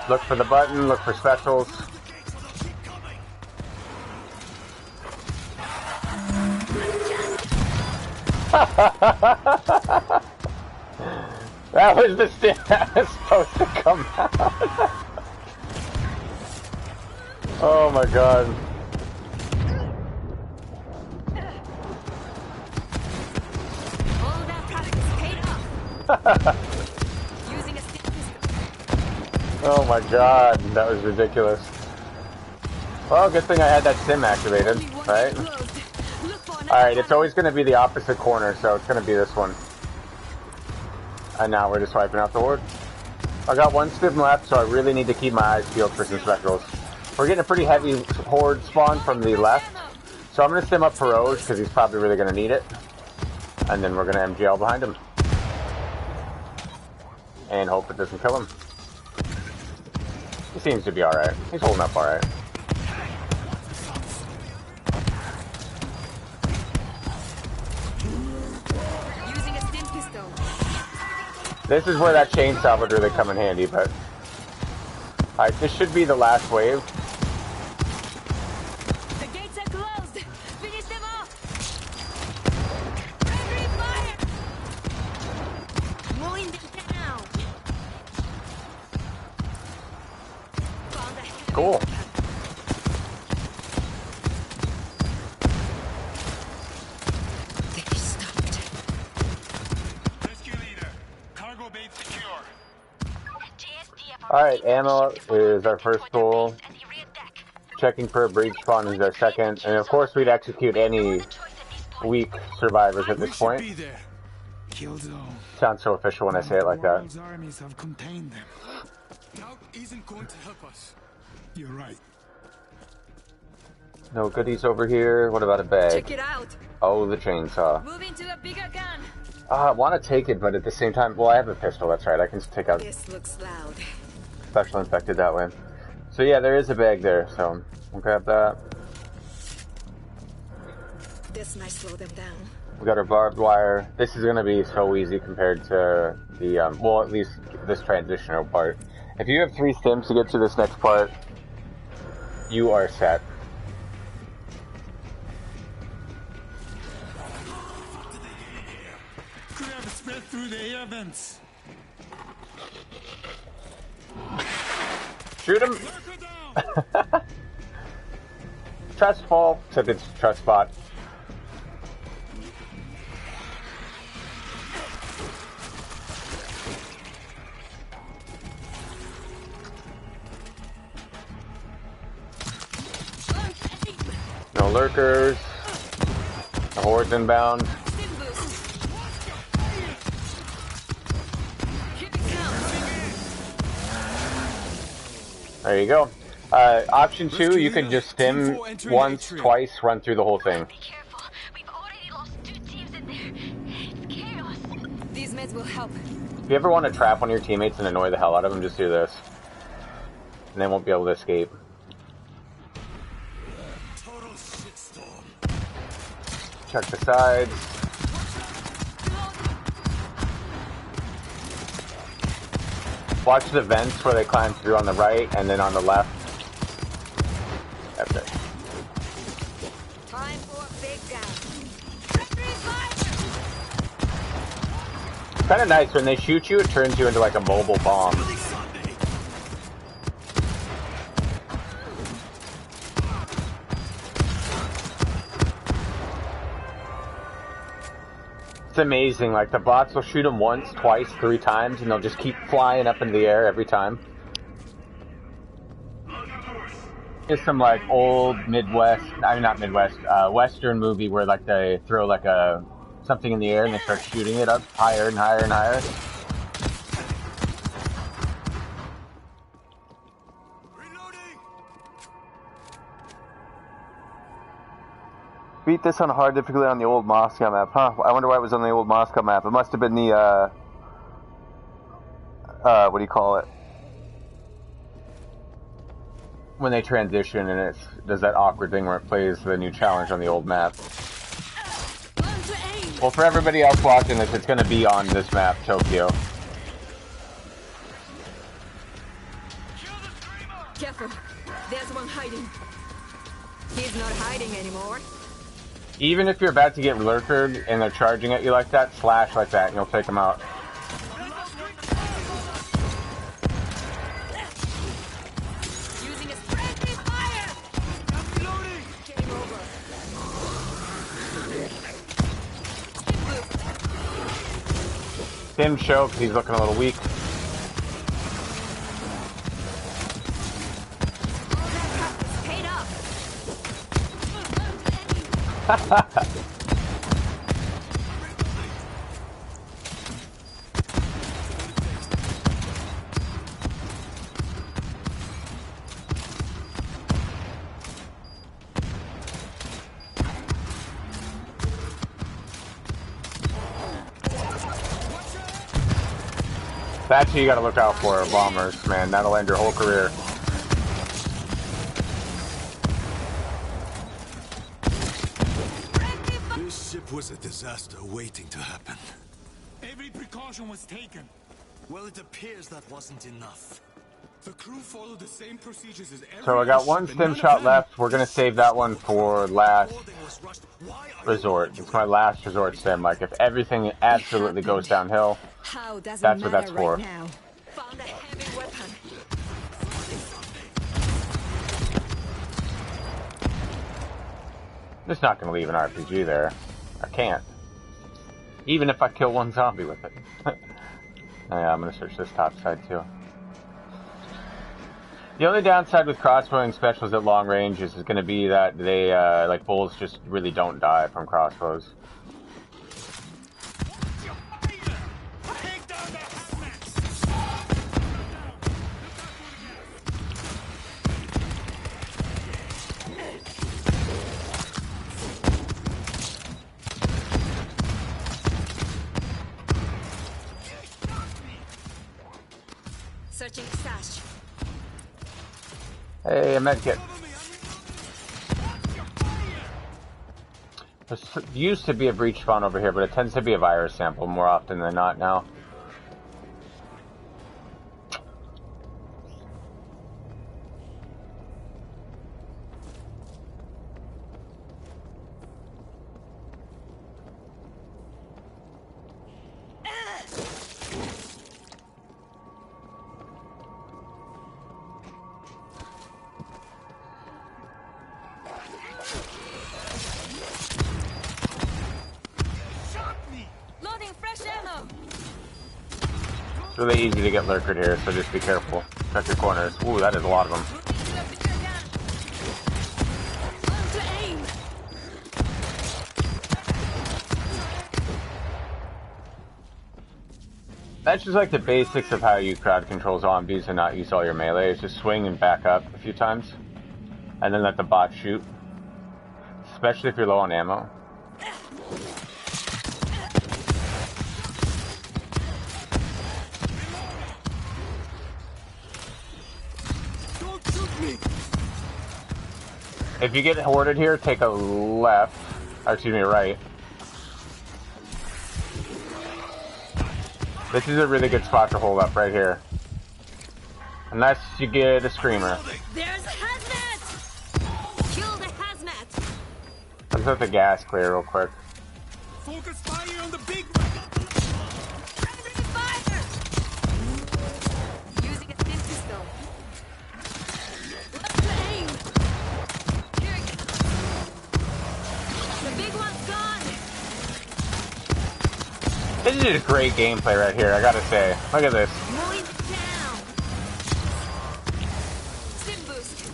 Look for the button. Look for specials. That was the stim that was supposed to come out. Oh my god. All that practice paid off. Using a stick pistol. Oh my god, that was ridiculous. Well, good thing I had that sim activated, Only one right? closed. Look for another Alright, it's panel. always going to be the opposite corner, so it's going to be this one. And now we're just wiping out the horde. I got 1 stim left, so I really need to keep my eyes peeled for some spectrals. We're getting a pretty heavy horde spawn from the left, so I'm going to stim up Rouge, because he's probably really going to need it. And then we're going to MGL behind him. and hope it doesn't kill him. He seems to be alright. He's holding up alright. Using a stim pistol. This is where that chainsaw would really come in handy, but... Alright, this should be the last wave. The gates are closed. Finish them off. Every fire. Mowing them down. Found a heavy Cool. They stopped. Rescue leader. Cargo bait secure. Alright, ammo is our first goal. Checking for a breach spawn is our second. And of course we'd execute any weak survivors at We this should point. be there. Kill zone. Sounds so official when I say it like that. World's armies have contained them. Doubt isn't going to help us. You're right. No goodies over here. What about a bag? Check it out. Oh, the chainsaw. Moving to a bigger gun. I want to take it, but at the same time... Well, I have a pistol, that's right. I can take out This looks loud. special infected that way. So yeah, there is a bag there, so we'll grab that. This might slow them down. We got our barbed wire. This is going to be so easy compared to the, well, at least this transitional part. If you have 3 stims to get to this next part, you are set. Could have spread through the air vents. Shoot him! Lock her down. Trust fall, except it's trust spot. No lurkers. The horde's inbound. Stim boost. Here it comes. There you go. Option 2, you can just stim once, twice, run through the whole thing. Be careful. We've already lost 2 teams in there. It's chaos. These meds will help. If you ever want to trap one of your teammates and annoy the hell out of them, just do this. And they won't be able to escape. Total shitstorm. Check the sides. Watch the vents where they climb through on the right and then on the left. That's it. Time for a big gun. Every fire. It's kind of nice when they shoot you, it turns you into like a mobile bomb. It's amazing, like the bots will shoot them once, twice, 3 times, and they'll just keep flying up into the air every time. It's some like old Midwest, I mean not Midwest, Western movie where like they throw like a something in the air and they start shooting it up higher and higher and higher. Beat this on hard difficulty on the old Moscow map. Huh, I wonder why it was on the old Moscow map. It must have been the, what do you call it? When they transition and it does that awkward thing where it plays the new challenge on the old map. Well, for everybody else watching this, it's going to be on this map, Tokyo. Careful. There's one hiding. He's not hiding anymore. Even if you're about to get lurkered and they're charging at you like that, slash like that and you'll take them out. Using a friendly fire. Game over. Him choke, he's looking a little weak. Paid up. That's who you gotta look out for, bombers, man. That'll end your whole career. This ship was a disaster waiting to happen. Every precaution was taken. Well, it appears that wasn't enough. The crew followed the same procedures as every So I got one stim shot left. We're gonna save that one for last resort. It's my last resort stim. Like, if everything absolutely goes downhill, that's what that's for. Now. Found a heavy weapon. I'm just not gonna leave an RPG there. I can't. Even if I kill one zombie with it. Oh, yeah, I'm gonna search this top side too. The only downside with crossbowing specials at long range is going to be that they, like, bulls just really don't die from crossbows. Searching stash. Hey, a medkit. There used to be a breach spawn over here, but it tends to be a virus sample more often than not now. It's really easy to get lurkered here, so just be careful. Check your corners. Ooh, that is a lot of them. That's just like the basics of how you crowd control zombies and not use all your melee. Is just swing and back up a few times. And then let the bot shoot. Especially if you're low on ammo. If you get hoarded here, take a left, or excuse me, right. This is a really good spot to hold up right here. Unless you get a screamer. There's a hazmat! Kill the hazmat! Let's let the gas clear real quick. Focus fire on the big Friendly fire! Using a thin pistol. Let's aim! Here it goes. The big one's gone! This is just great gameplay right here, I gotta say. Look at this. Mowing it down! Stim boost!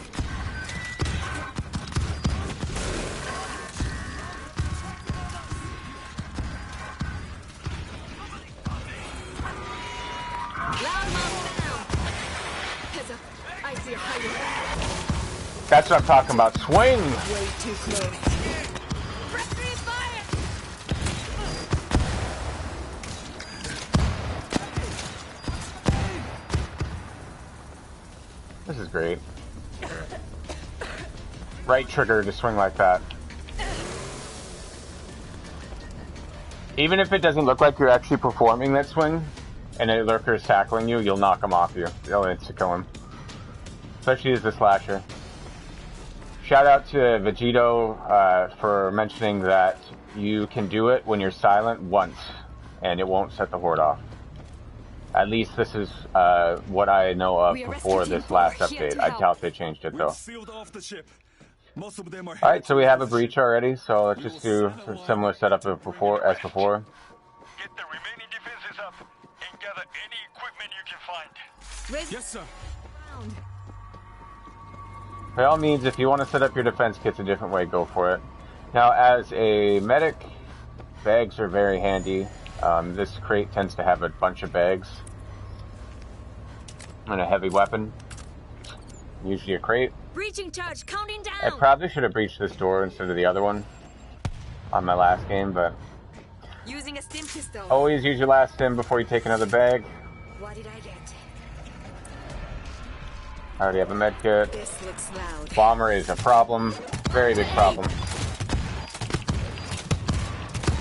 Loudmouth down! Heads up, I see a highway. That's what I'm talking about. Swing! Way too close. Friendly fire! This is great. Right trigger to swing like that. Even if it doesn't look like you're actually performing that swing, and a lurker is tackling you, you'll knock him off you. You'll insta-kill him. Especially as a slasher. Shout out to Vegito for mentioning that you can do it when you're silent once, and it won't set the horde off. At least this is what I know of before this last update. I doubt they changed it though. Alright, so we have a breach already, so let's just do a similar setup as before. Get the remaining defenses up and gather any equipment you can find. Yes, sir. By all means, if you want to set up your defense kits a different way, go for it. Now, as a medic, bags are very handy. This crate tends to have a bunch of bags. And a heavy weapon. Usually a crate. Breaching charge, counting down! I probably should have breached this door instead of the other one on my last game, but Using a stim pistol. always use your last stim before you take another bag. What did I get? I already have a med kit. This looks loud. Bomber is a problem. Very big problem.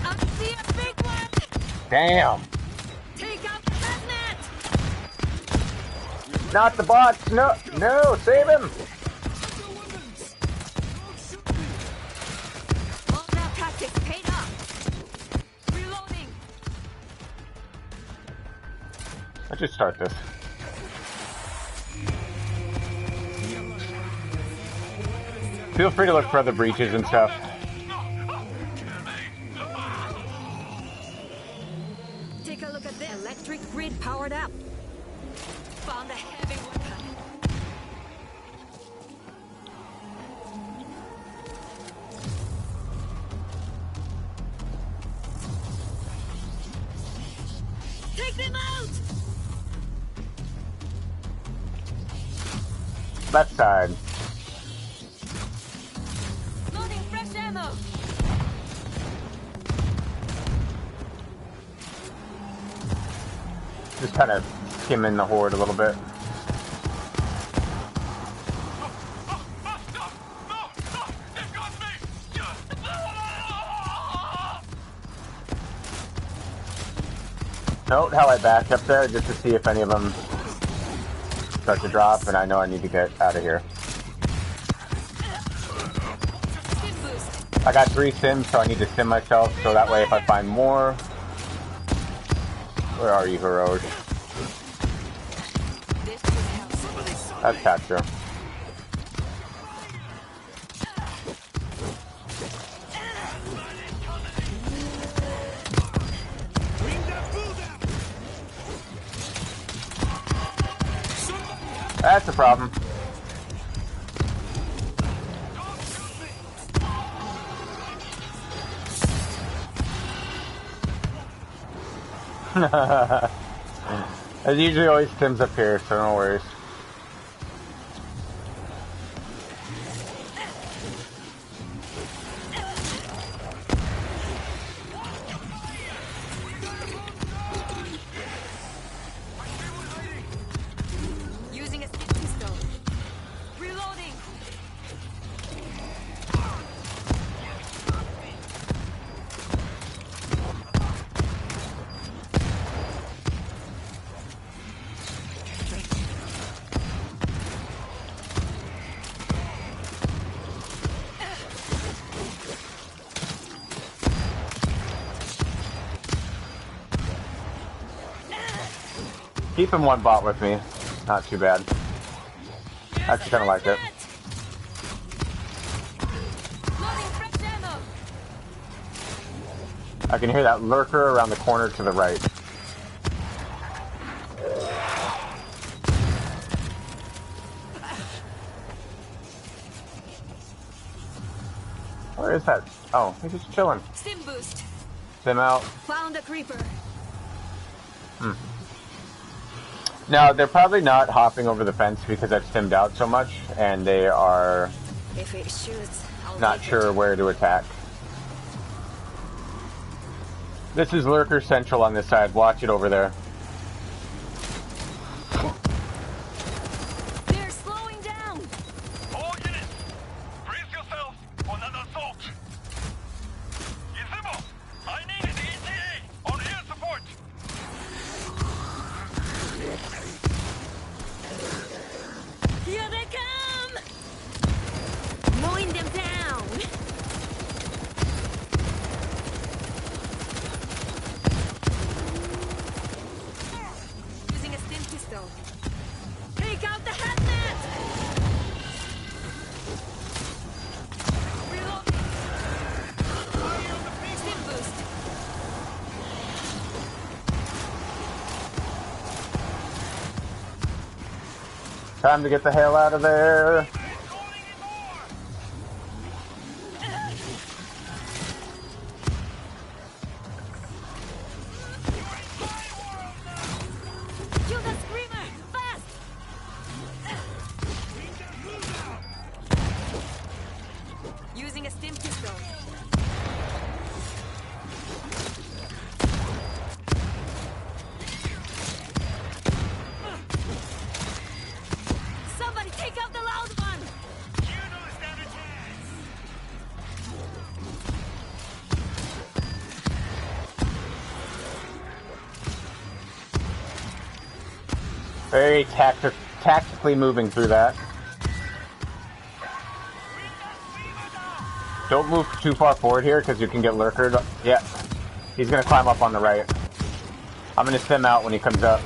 I see a big one! Damn! Take out the hazmat! Not the bots! No! No! Save him! All that practice paid off. Reloading. Let's just start this. Feel free to look for other breaches and stuff. Take a look at the electric grid powered up. Found a heavy weapon. Take them out! Left side. Loading fresh ammo. Just kind of skimming the horde a little bit. Note how I backed up there just to see if any of them start to drop, and I know I need to get out of here. Stim boost. I got 3 sims, so I need to sim myself, so that way if I find more... Where are you, heroes? This should help. That's capture. That's a problem. It usually always stems up here, so no worries. Using a stim pistol. Reloading. Keeping one bot with me, not too bad. Actually kind of like it. Loading fresh ammo. I can hear that lurker around the corner to the right. Where is that? Oh, he's just chilling. Stim boost. Sim out. Found a creeper. Now, they're probably not hopping over the fence because I've stimmed out so much, and they are If it shoots, I'll not take sure where to attack. This is Lurker Central on this side. Watch it over there. They're slowing down. All units, brace yourselves for another assault. Gizmo, I need an ETA on air support. Here they come. Mowing them down. Using a stim pistol. Take out the hazmat. Reloading. Stim boost. Time to get the hell out of there. Kill the screamer! Fast! Using a stim pistol. Very tactically moving through that. Don't move too far forward here because you can get lurkered. Yeah, he's gonna climb up on the right. I'm gonna stim out when he comes up.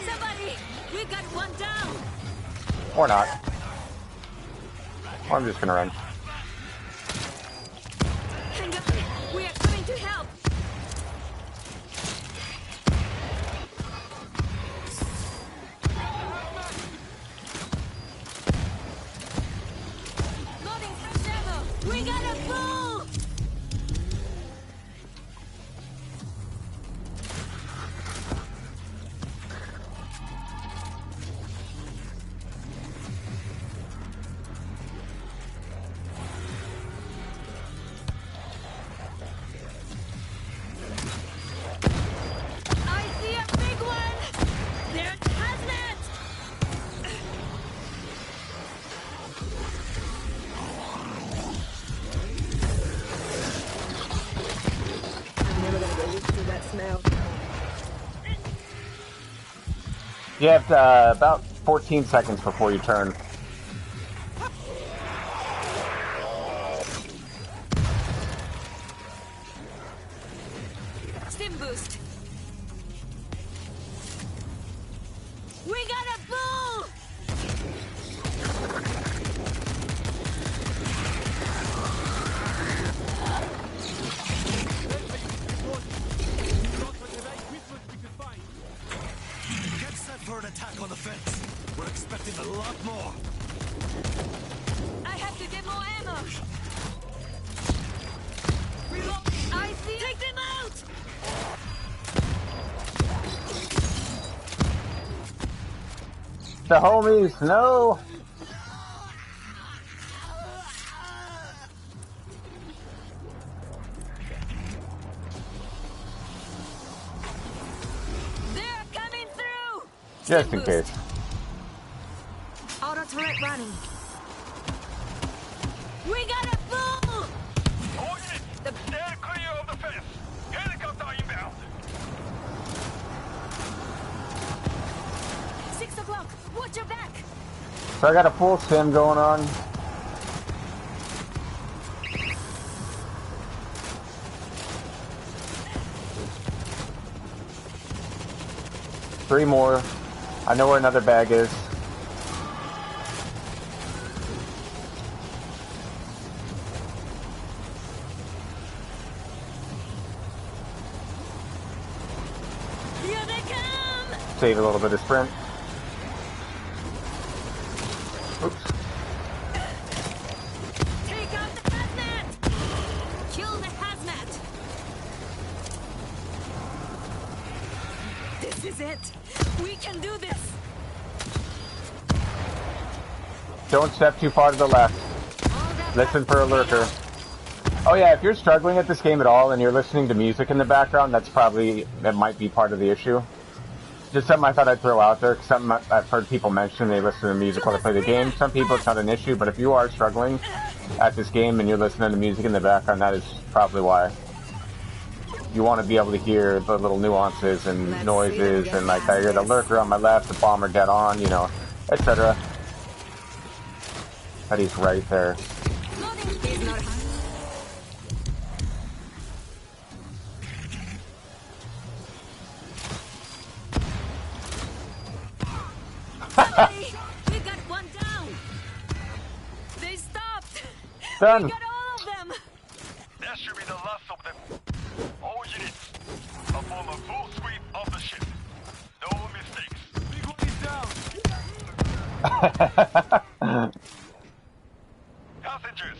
Somebody, we got one down. Or not. Or I'm just gonna run. Hang on, we are coming to help. Loading fresh ammo. We got a fool. I see a big one. There's hazmat. I'm never gonna get used to that smell. You have about 14 seconds before you turn. Stim boost. We got a bull. Get set for an attack on the fence. We're expecting a lot more. I have to get more ammo. Reloading. I see. Take them out. The homies, no! They're coming through. Just Stim in boost. case. Auto turret running. We got a bull. All units, stand clear of the fence. Helicopter inbound. 6 o'clock. Watch your back. So I got a full stim going on. Three more. I know where another bag is. Here they come. Save a little bit of sprint. Oops. Take out the hazmat. Kill the hazmat. This is it. We can do this. Don't step too far to the left. All that Listen for a lurker. Oh yeah, if you're struggling at this game at all and you're listening to music in the background, that might be part of the issue. Just something I thought I'd throw out there, 'cause something I've heard people mention, they listen to music while they play the game. Some people it's not an issue, but if you are struggling at this game and you're listening to music in the background, that is probably why. You want to be able to hear the little nuances and noises, and like I hear the lurker on my left, the bomber dead on, you know, etc. But he's right there. Loading. He's not high. Somebody, we got one down. They stopped. Done. We got all of them. That should be the last of them. All units, perform a full sweep of the ship. No mistakes. Big one is down. Passengers,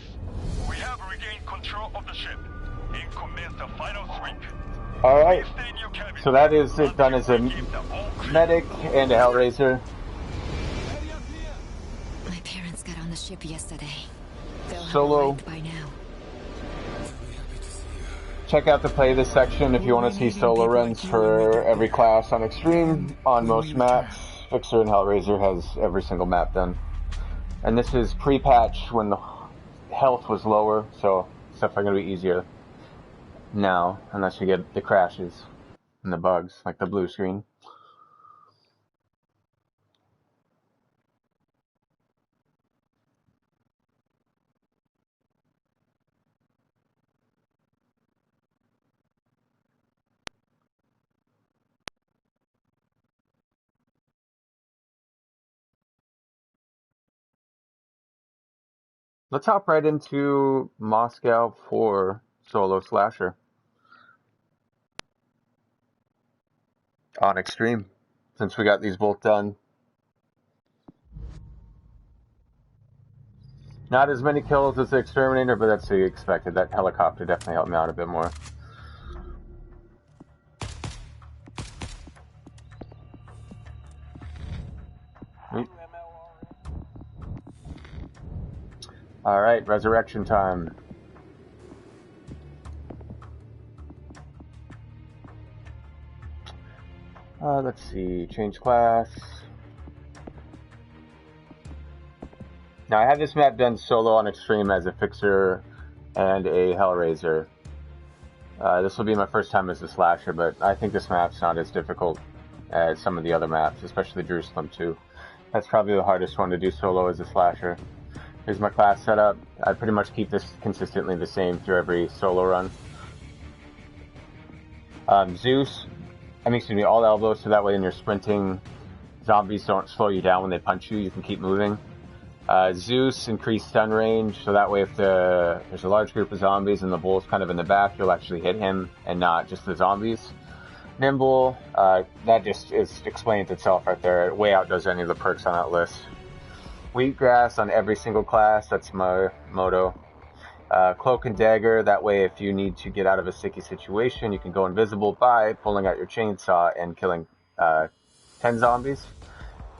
we have regained control of the ship and commence the final sweep. Alright, Stay in your cabin. so that is it done as a medic and a Hellraiser. My parents got on the ship yesterday. They'll Solo. have arrived by now. Check out the playlist section if you want to see solo runs for every class on Extreme, on most maps. Fixer and Hellraiser has every single map done. And this is pre-patch when the health was lower, so stuff are going to be easier now, unless you get the crashes and the bugs, like the blue screen. let's hop right into Moscow for solo slasher on extreme, since we got these both done. Not as many kills as the Exterminator, but that's to be expected. That helicopter definitely helped me out a bit more. Alright, resurrection time. Let's see, change class. Now I have this map done solo on extreme as a fixer and a Hellraiser. This will be my first time as a slasher, but I think this map's not as difficult as some of the other maps, especially Jerusalem 2. That's probably the hardest one to do solo as a slasher. Here's my class setup. I pretty much keep this consistently the same through every solo run. All elbows, so that way when you're sprinting, zombies don't slow you down when they punch you, you can keep moving. Zeus, increased stun range, so that way if there's a large group of zombies and the bull's kind of in the back, you'll actually hit him and not just the zombies. Nimble, that just explains itself right there. It way outdoes any of the perks on that list. Wheatgrass on every single class, that's my motto. Cloak and Dagger, that way if you need to get out of a sticky situation, you can go invisible by pulling out your chainsaw and killing 10 zombies.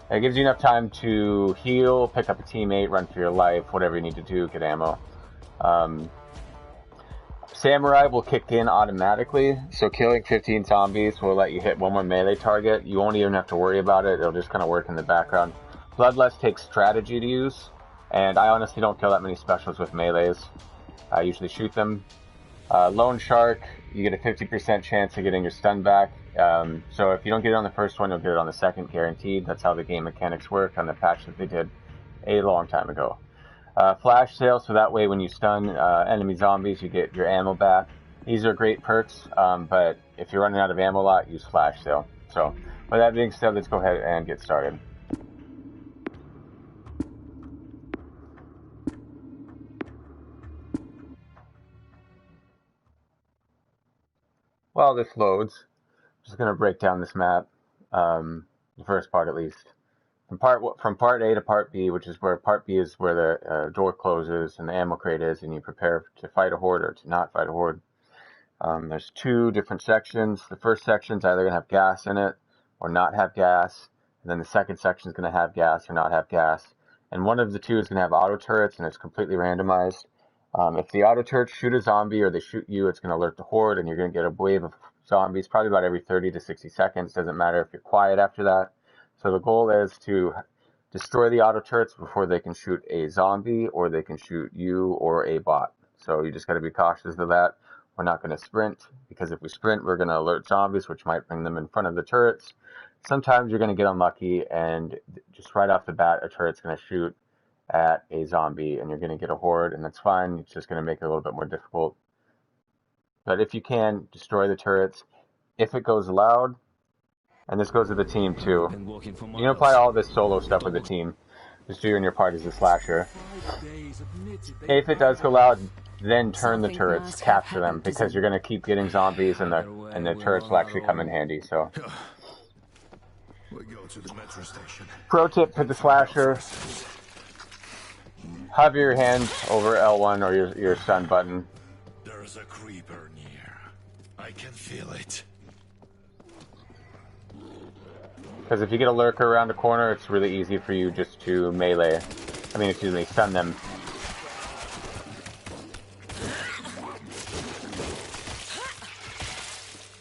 It gives you enough time to heal, pick up a teammate, run for your life, whatever you need to do, get ammo. Samurai will kick in automatically, so killing 15 zombies will let you hit one more melee target. You won't even have to worry about it, it'll just kind of work in the background. Bloodlust takes strategy to use, and I honestly don't kill that many specials with melees. I usually shoot them. Lone Shark, you get a 50% chance of getting your stun back. So if you don't get it on the first one, you'll get it on the second, guaranteed. That's how the game mechanics work on the patch that they did a long time ago. Flash sale, so that way when you stun enemy zombies, you get your ammo back. These are great perks, but if you're running out of ammo a lot, use flash sale. So with that being said, let's go ahead and get started. While this loads, I'm just going to break down this map, the first part at least. From part A to part B, which is where part B is where the door closes and the ammo crate is, and you prepare to fight a horde or to not fight a horde. There's two different sections. The first section's either going to have gas in it or not have gas, and then the second section is going to have gas or not have gas. And one of the two is going to have auto turrets, and it's completely randomized. If the auto turrets shoot a zombie or they shoot you, it's going to alert the horde, and you're going to get a wave of zombies probably about every 30 to 60 seconds. Doesn't matter if you're quiet after that. So the goal is to destroy the auto turrets before they can shoot a zombie or they can shoot you or a bot. So you just got to be cautious of that. We're not going to sprint, because if we sprint, we're going to alert zombies, which might bring them in front of the turrets. Sometimes you're going to get unlucky, and just right off the bat, a turret's going to shoot at a zombie, and you're going to get a horde, and that's fine. It's just going to make it a little bit more difficult. But if you can, destroy the turrets. If it goes loud, and this goes to the team too, you can apply all this solo stuff with the team. Just do you and your part as a slasher. If it does go loud, then turn the turrets, capture them, because you're going to keep getting zombies, and the turrets will actually come in handy. So, pro tip for the slasher: hover your hand over L1 or your stun button. There's a creeper near. I can feel it. Because if you get a lurker around a corner, it's really easy for you just to stun them.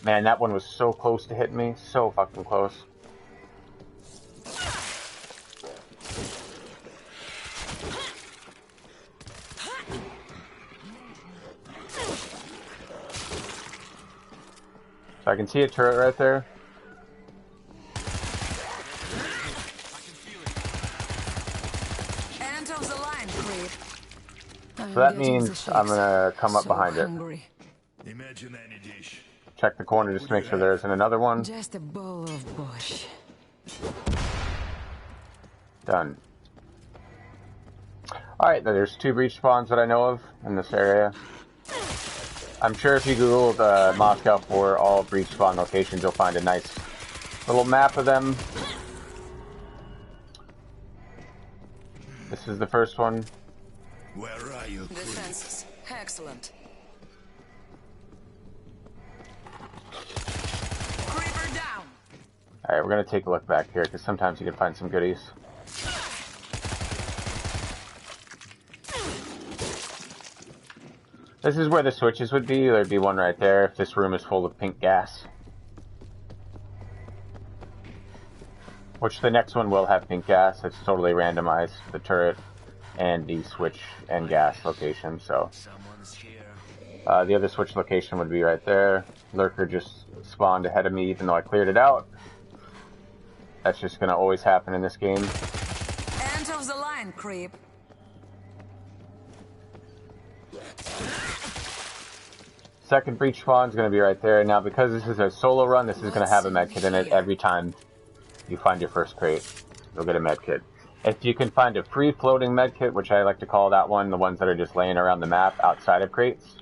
Man, that one was so close to hitting me. So fucking close. So I can see a turret right there. So that means I'm gonna come up behind it. Imagine any dish. Check the corner just to make sure there isn't another one. Just a bowl of bush. Done. Alright, there's 2 breach spawns that I know of in this area. I'm sure if you Googled Moscow for all breach spawn locations, you'll find a nice little map of them. This is the first one. Where are you? Defenses. Excellent. Creeper down. Alright, we're gonna take a look back here, because sometimes you can find some goodies. This is where the switches would be. There'd be one right there if this room is full of pink gas. Which the next one will have pink gas. It's totally randomized, the turret and the switch and gas location. So the other switch location would be right there. Lurker just spawned ahead of me even though I cleared it out. That's just going to always happen in this game. End of the line, creep. Second breach spawn is going to be right there. Now, because this is a solo run, this is going to have a medkit in it every time you find your first crate. You'll get a medkit. If you can find a free floating medkit, which I like to call that one, the ones that are just laying around the map outside of crates,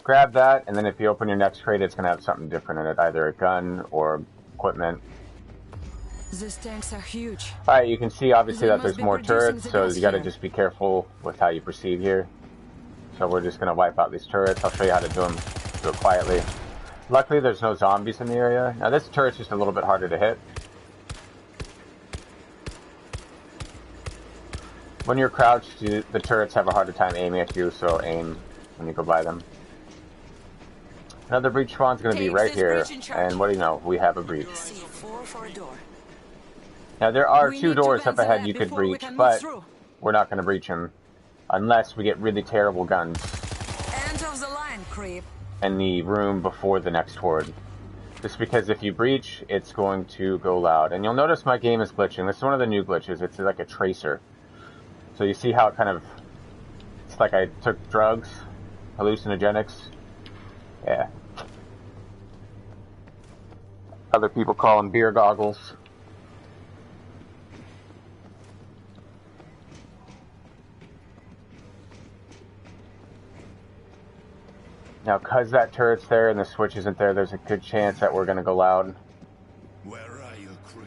grab that, and then if you open your next crate, it's going to have something different in it, either a gun or equipment. These tanks are huge. Alright, you can see obviously that there's more turrets, so you gotta just be careful with how you proceed here. So we're just gonna wipe out these turrets. I'll show you how to do it quietly. Luckily there's no zombies in the area. Now this turret's just a little bit harder to hit. When you're crouched, the turrets have a harder time aiming at you, so aim when you go by them. Another breach spawn's gonna be right here, and what do you know, we have a breach. Now, there are 2 doors up ahead you could breach, but we're not going to breach them unless we get really terrible guns. End of the line, creep. In the room before the next horde. Just because if you breach, it's going to go loud. And you'll notice my game is glitching. This is one of the new glitches. It's like a tracer. So you see how it kind of... It's like I took drugs, hallucinogenics. Yeah. Other people call them beer goggles. Now, because that turret's there and the switch isn't there, there's a good chance that we're going to go loud. Where are you, creep?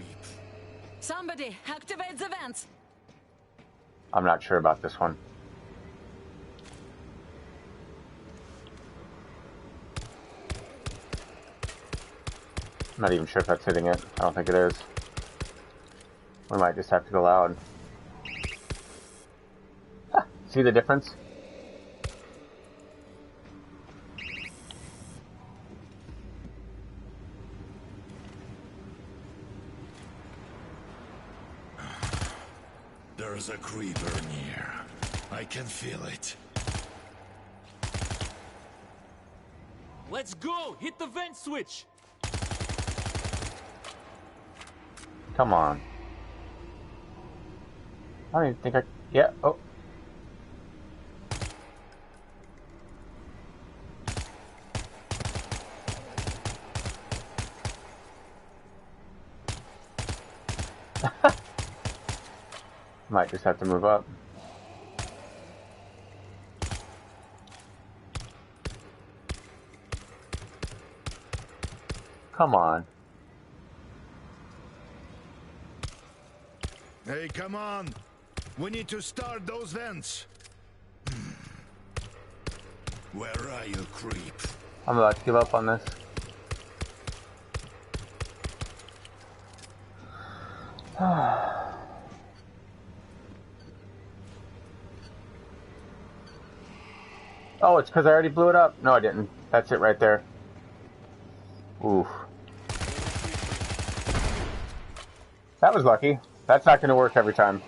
Somebody, activate the vents. I'm not sure about this one. I'm not even sure if that's hitting it. I don't think it is. We might just have to go loud. Ah, see the difference? There's a creeper near. I can feel it. Let's go! Hit the vent switch! Come on. I don't even think I... Yeah, oh. Might just have to move up. Come on. Hey, come on. We need to start those vents. Where are you, creep? I'm about to give up on this. Oh, it's because I already blew it up. No, I didn't. That's it right there. Oof. That was lucky. That's not going to work every time.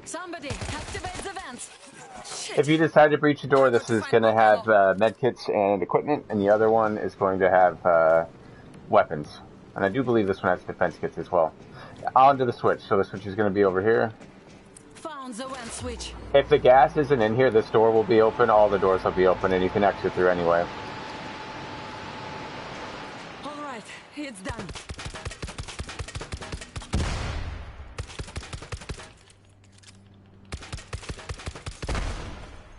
Somebody, activate the vents. Shit. If you decide to breach a door, this is going to have medkits and equipment, and the other one is going to have weapons. And I do believe this one has defense kits as well. On to the switch. So the switch is going to be over here. Found the vent switch. If the gas isn't in here, this door will be open. All the doors will be open, and you can exit through anyway. All right, it's done.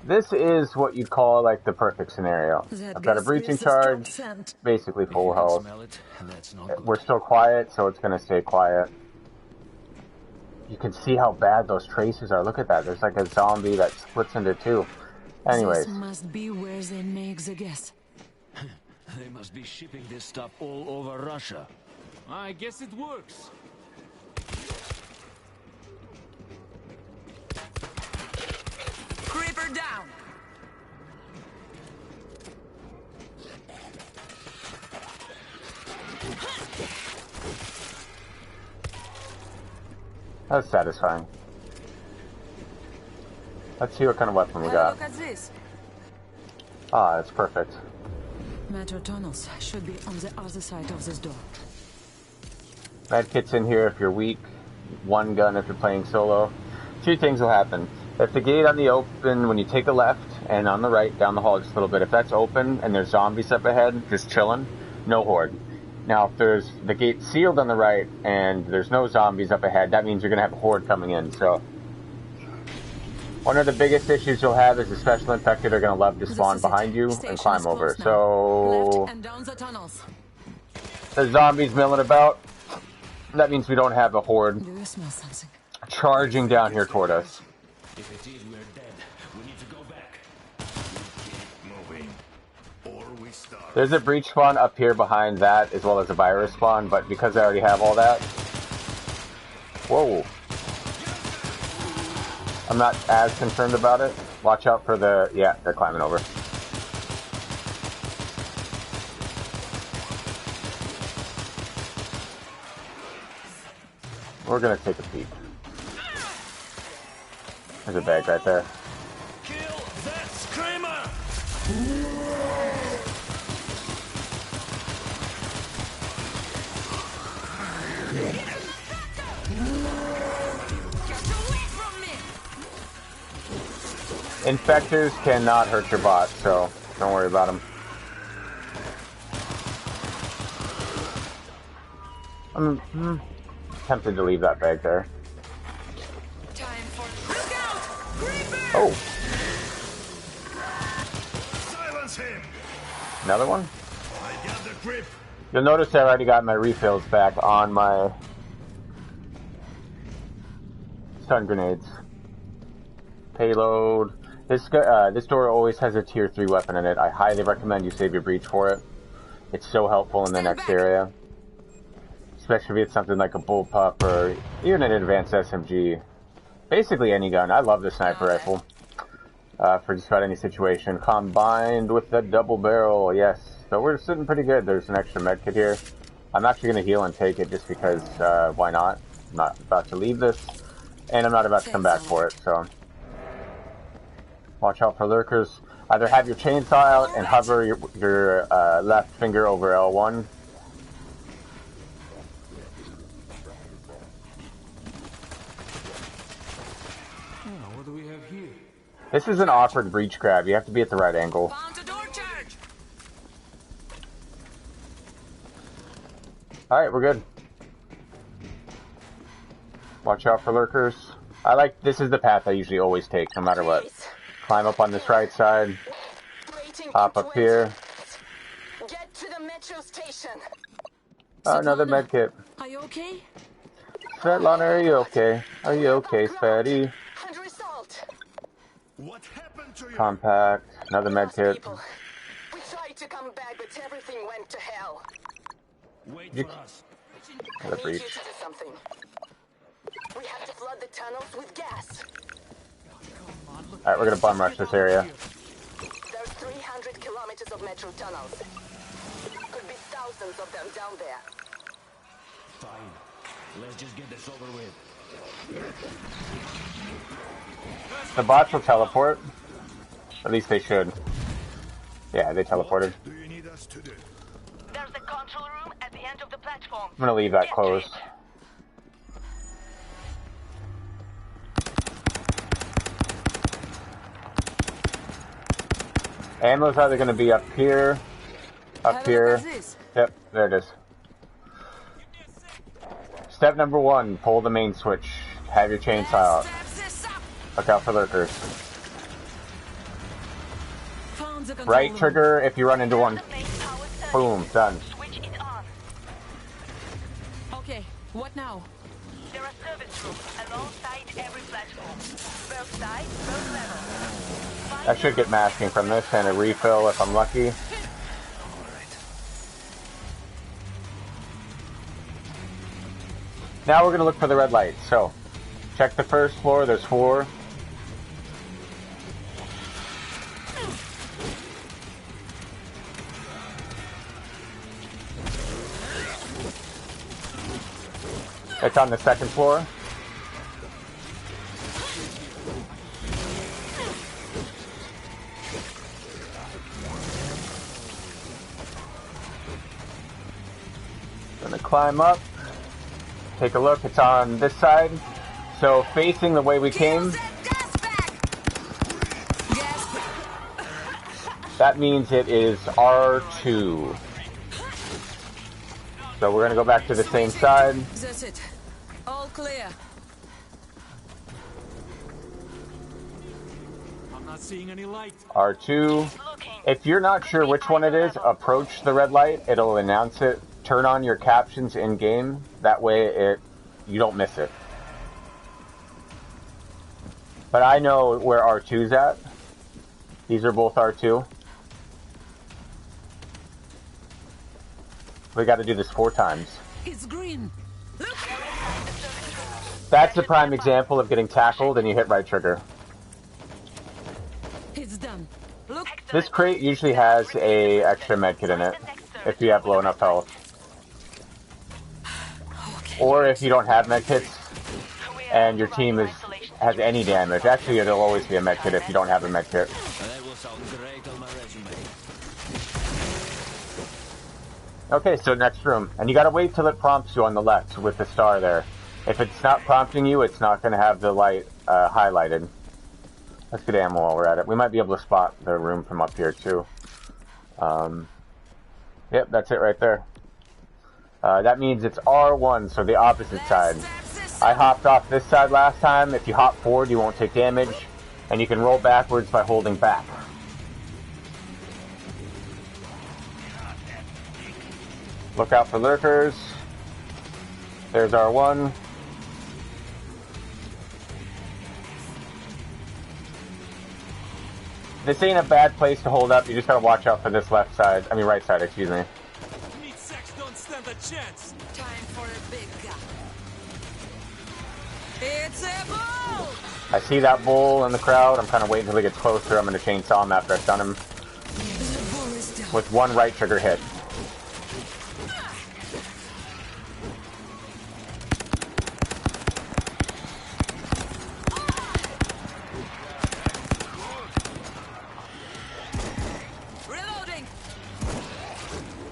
This is what you'd call like the perfect scenario. I've got a breaching charge, basically full health. We're still quiet, so it's gonna stay quiet. You can see how bad those tracers are. Look at that. There's like a zombie that splits into two. Anyways. This must be where they make the gas. They must be shipping this stuff all over Russia. I guess it works. Creeper down. That's satisfying. Let's see what kind of weapon we got. Look at this. Ah, that's perfect. Metro tunnels should be on the other side of this door. Medkit's in here if you're weak. One gun if you're playing solo. Two things will happen. If the gate on the open, when you take a left, and on the right, down the hall just a little bit, if that's open and there's zombies up ahead, just chilling, no horde. Now, if there's the gate sealed on the right and there's no zombies up ahead, that means you're going to have a horde coming in. So, one of the biggest issues you'll have is the special infected are going to love to spawn behind you and climb over. So, left and down the tunnels. there's zombies milling about. That means we don't have a horde Do you smell something? charging down here toward us. If it is, we're dead. We need to go back. Moving. Or we start. There's a breach spawn up here behind that, as well as a virus spawn, but because I already have all that... Whoa. I'm not as concerned about it. Watch out for the... Yeah, they're climbing over. We're gonna take a peek. There's a bag right there. Kill that screamer! Infectors cannot hurt your bot, so don't worry about them. I'm tempted to leave that bag there. Time for look out! Creeper! Oh, Silence him! another one? I got the grip. You'll notice I already got my refills back on my stun grenades. Payload. This door always has a tier 3 weapon in it. I highly recommend you save your breach for it. It's so helpful in the next area. Especially if it's something like a bullpup or even an advanced SMG. Basically any gun. I love the sniper rifle. For just about any situation. Combined with the double barrel, yes. So we're sitting pretty good. There's an extra medkit here. I'm actually going to heal and take it just because, why not? I'm not about to leave this. And I'm not about to come back for it, so... Watch out for lurkers. Either have your chainsaw out and hover your left finger over L1. What do we have here? This is an awkward breach grab. You have to be at the right angle. Found a door charge! Alright, we're good. Watch out for lurkers. This is the path I usually always take, no matter what. Climb up on this right side. Hop up here. Get to the metro station. Oh, another medkit. Are you okay? Svetlana, are you okay? Are you okay, Svetty? And result. What happened to you? Compact. Another medkit. People. We tried to come back, but everything went to hell. Wait You- for us. I The need breach. you to do something. We have to flood the tunnels with gas. Alright, we're gonna bum rush this area. There's 300 kilometers of metro tunnels. Could be thousands of them down there. Fine. Let's just get this over with. The bots will teleport. At least they should. Yeah, they teleported. Do you need us to do? There's the control room at the end of the platform. I'm gonna leave that closed. Ammo's either gonna be up here, up here. Yep, there it is. Step number 1, pull the main switch. Have your chainsaw out. Look out for lurkers. the control Right room. trigger if you run into one. Boom, done. Switch it on. Okay, what now? There are service rooms alongside every platform. Both sides, both levels. I should get masking from this and a refill if I'm lucky. Now we're going to look for the red light. So, check the first floor. There's 4. It's on the second floor. Gonna climb up. Take a look. It's on this side. So facing the way we came. That means it is R2. So we're gonna go back to the same side. That's it. All clear. I'm not seeing any light. R2. If you're not sure which one it is, approach the red light. It'll announce it. Turn on your captions in game. That way you don't miss it. But I know where R2's at. These are both R2. We got to do this 4 times. It's green. Look. That's a prime example of getting tackled and you hit right trigger. It's done. Look. This crate usually has a extra medkit in it if you have low enough health. Or if you don't have medkits and your team has any damage. Actually, it'll always be a medkit if you don't have a medkit. That will sound great on my resume. Okay, so next room. And you gotta wait till it prompts you on the left with the star there. If it's not prompting you, it's not gonna have the light highlighted. Let's get ammo while we're at it. We might be able to spot the room from up here too. Yep, that's it right there. That means it's R1, so the opposite side. I hopped off this side last time. If you hop forward, you won't take damage. And you can roll backwards by holding back. Look out for lurkers. There's R1. This ain't a bad place to hold up. You just gotta watch out for this left side. I mean right side, excuse me. Meat sacks don't stand a chance. Time for a big gun. It's a bull! I see that bull in the crowd. I'm kind of waiting until he gets closer. I'm gonna chainsaw him after I've done him. The bull is down. With one right trigger hit. Reloading!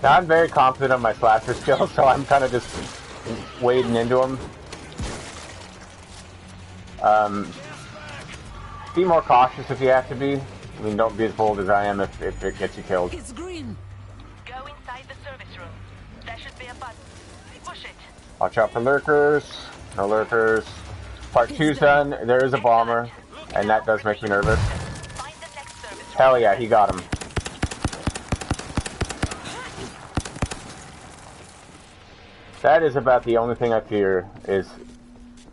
Now I'm very confident of my slasher skills, so I'm kind of just wading into him. Be more cautious if you have to be. I mean, don't be as bold as I am if it gets you killed. It's green. Go inside the service room. There should be a button. Push it. Watch out for lurkers. No lurkers. Part 2's done. There is a bomber, and that does make me nervous. Find the next service room. Hell yeah, he got him. That is about the only thing I fear is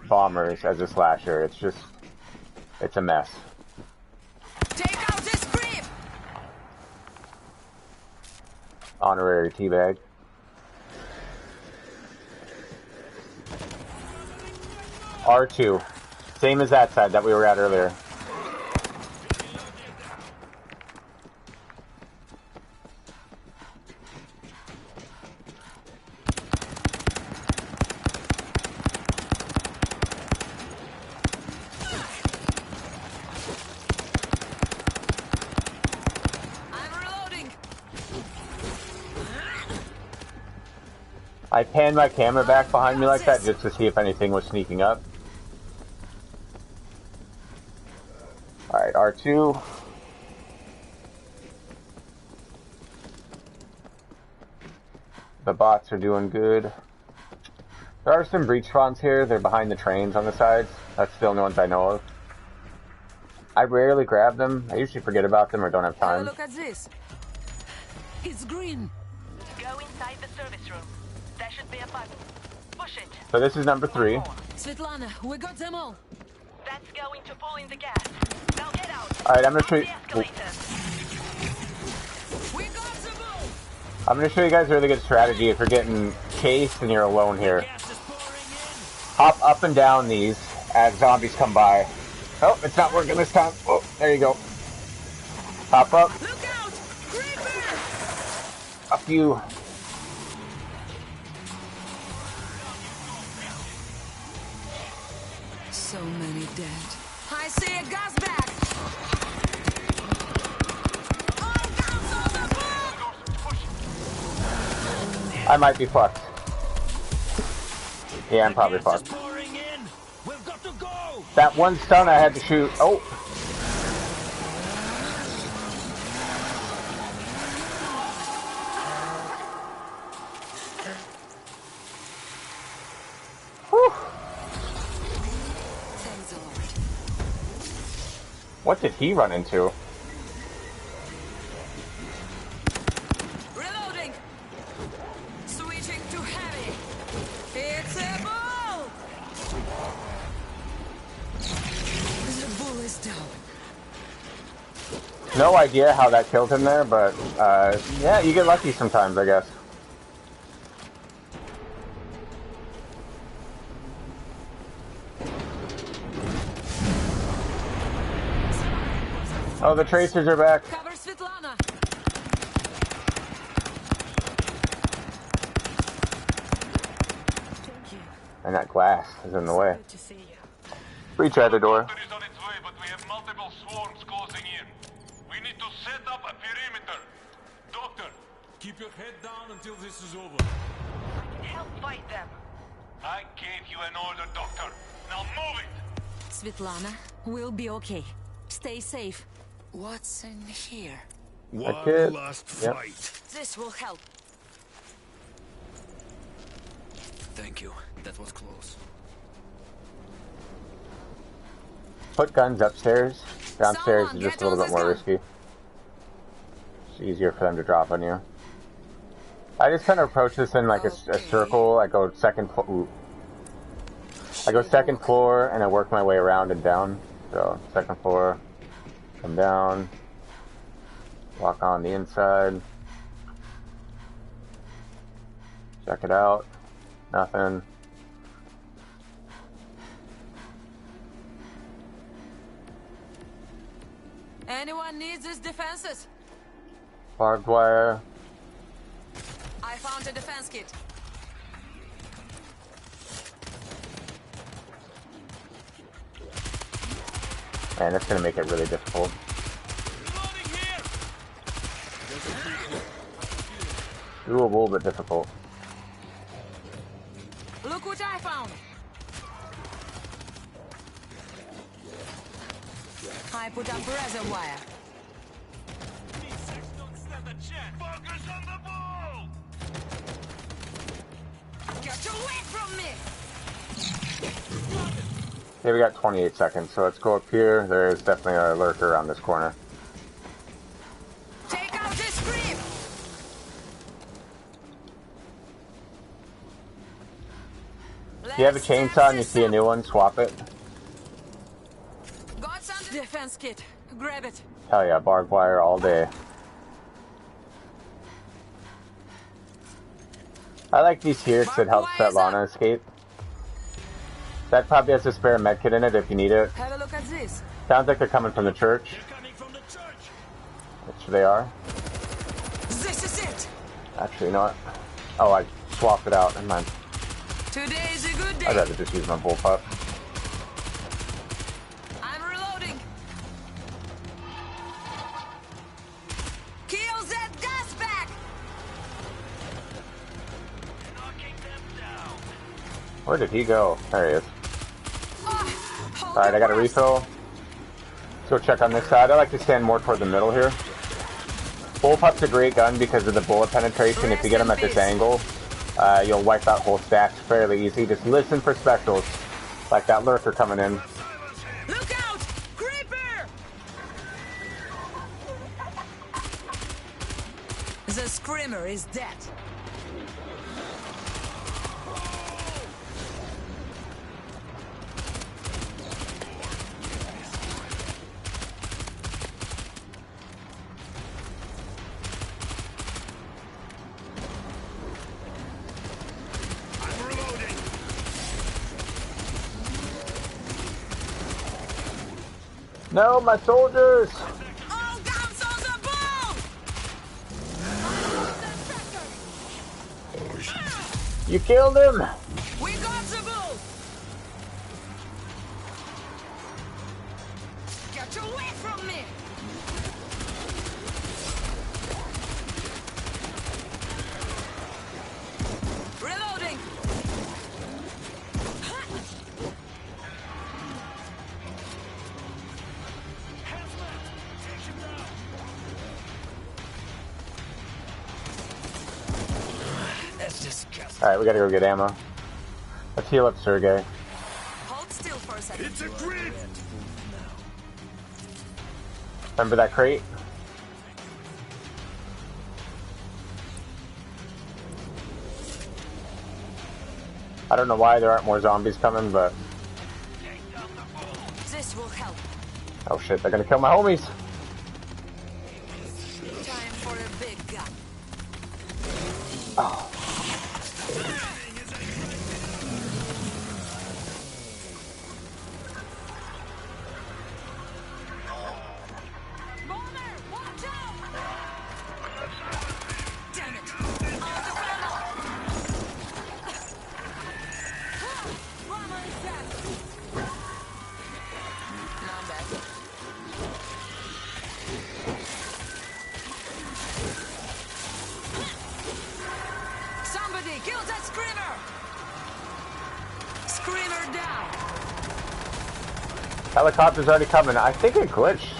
bombers as a slasher. It's a mess. Take out this creep! Honorary teabag. R2. Same as that side that we were at earlier. I panned my camera back behind me like that just to see if anything was sneaking up. Alright, R2. The bots are doing good. There are some breach spawns here. They're behind the trains on the sides. That's the only ones I know of. I rarely grab them. I usually forget about them or don't have Have a time. look at this. It's green. Go inside the service room. There should be a button. Push it. So this is number 3. Svetlana, we got them all. That's going to pull in the gas. Now get out. Alright, I'm gonna Up show the you. escalators. We got them all. I'm gonna show you guys a really good strategy if you're getting chased and you're alone here. Hop up and down these as zombies come by. Oh, it's not working this time. Oh, there you go. Hop up. Look out! Creeper! A few. So many dead. I see a gas bag. All guns on the board! I might be fucked. Yeah, I'm probably fucked. Pouring in. We've got to go. That one stun I had to shoot. Oh. Whew. Thanks a lot. What did he run into? Reloading. Switching to heavy. It's a bull. The bull is down. No idea how that killed him there, but yeah, you get lucky sometimes, I guess. Oh, the tracers are back. Cover Svetlana. Thank you. And that glass is in the way. Good to see you. Reach out the door. Doctor is on its way, but we have multiple swarms closing in. We need to set up a perimeter. Doctor, Keep your head down until this is over. I can help fight them. I gave you an order, Doctor. Now move it! Svetlana, we'll be okay. Stay safe. What's in here? One kid. last Yep. fight. This will help. Thank you. That was close. Put guns upstairs. Downstairs Someone is just get a little on bit more this risky. It's easier for them to drop on you. I just kind of approach this in like a circle. I go second floor and I work my way around and down. So second floor, come down, walk on the inside, check it out, nothing. Anyone needs these defenses? Barbed wire. I found a defense kit. Man, that's gonna make it really difficult. Doable, but difficult. Look what I found. I put up resin wire. Focus on the ball! Get away from me! Okay, we got 28 seconds, so let's go up here. There's definitely a lurker around this corner. Take out this creep! If you have a chainsaw and you see a new one, swap it. Got some defense kit. Grab it. Hell yeah, barbed wire all day. I like these here because it helps Svetlana escape. That probably has a spare medkit in it if you need it. Have a look at this. Sounds like they're coming from the church. They're coming from the church. Which they are. This is it. Actually, you know what? Oh, I swapped it out. Never mind. Today is a good day. I'd rather just use my bullpup. I'm reloading. Kill that gas bag. Knocking them down. Where did he go? There he is. Hold Alright, I got a the rest. refill. Let's go check on this side. I like to stand more toward the middle here. Bullpup's a great gun because of the bullet penetration. If you get them at this angle, you'll wipe out whole stacks fairly easy. Just listen for specials, like that lurker coming in. Look out! Creeper! The screamer is dead. I'm reloading. No, my soldiers! All guns on the boat! You killed him! We got the boat! Get away from me! Reloading! That's disgusting. Alright, we gotta go get ammo. Let's heal up Sergey. Hold still for a second. It's a grid. Remember that crate? I don't know why there aren't more zombies coming, but... This will help. Oh shit, they're gonna kill my homies! Time for a big gun. Oh. Bomber, watch out! Damn it! On the panel! Mama is dead! Not bad. Somebody kill that screamer! Screamer down! Helicopter's already coming. I think it glitched.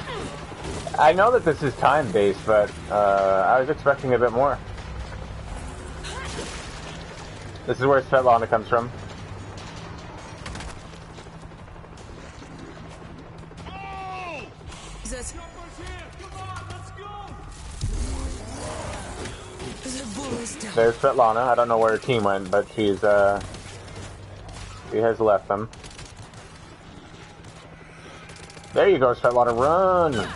I know that this is time-based, but I was expecting a bit more. This is where Svetlana comes from. This... The bull is down. There's Svetlana. I don't know where her team went, but she has left them. There you go, Svetlana. Run!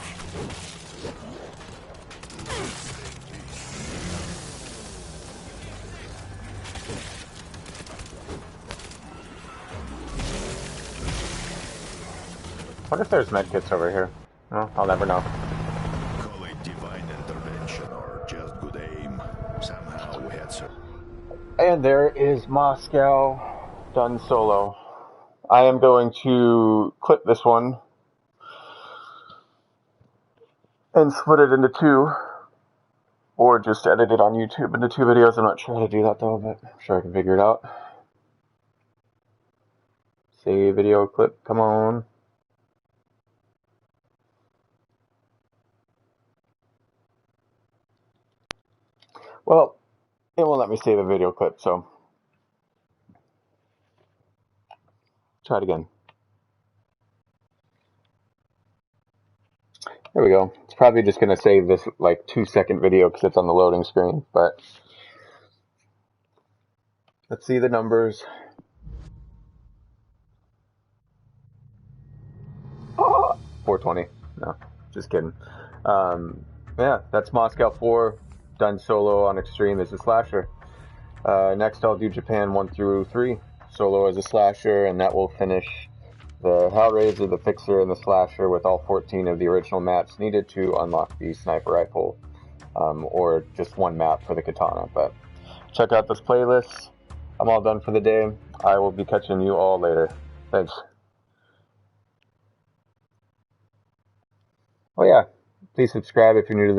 What if there's medkits over here? Well, I'll never know. Call it divine intervention or just good aim. Somehow we had some. And there is Moscow done solo. I am going to clip this one and split it into two, or just edit it on YouTube into two videos. I'm not sure how to do that though, but I'm sure I can figure it out. Save video clip, come on. Well, it won't let me save a video clip, so try it again. There we go. It's probably just going to save this like 2-second video because it's on the loading screen, but let's see the numbers. Oh, 420. No, just kidding. Yeah, that's Moscow 4, done solo on Extreme as a slasher. Next I'll do Japan 1 through 3, solo as a slasher, and that will finish the Hellraiser, the Fixer, and the Slasher with all 14 of the original maps needed to unlock the sniper rifle, or just one map for the katana. But check out this playlist. I'm all done for the day. I will be catching you all later. Thanks. Oh yeah, please subscribe if you're new to the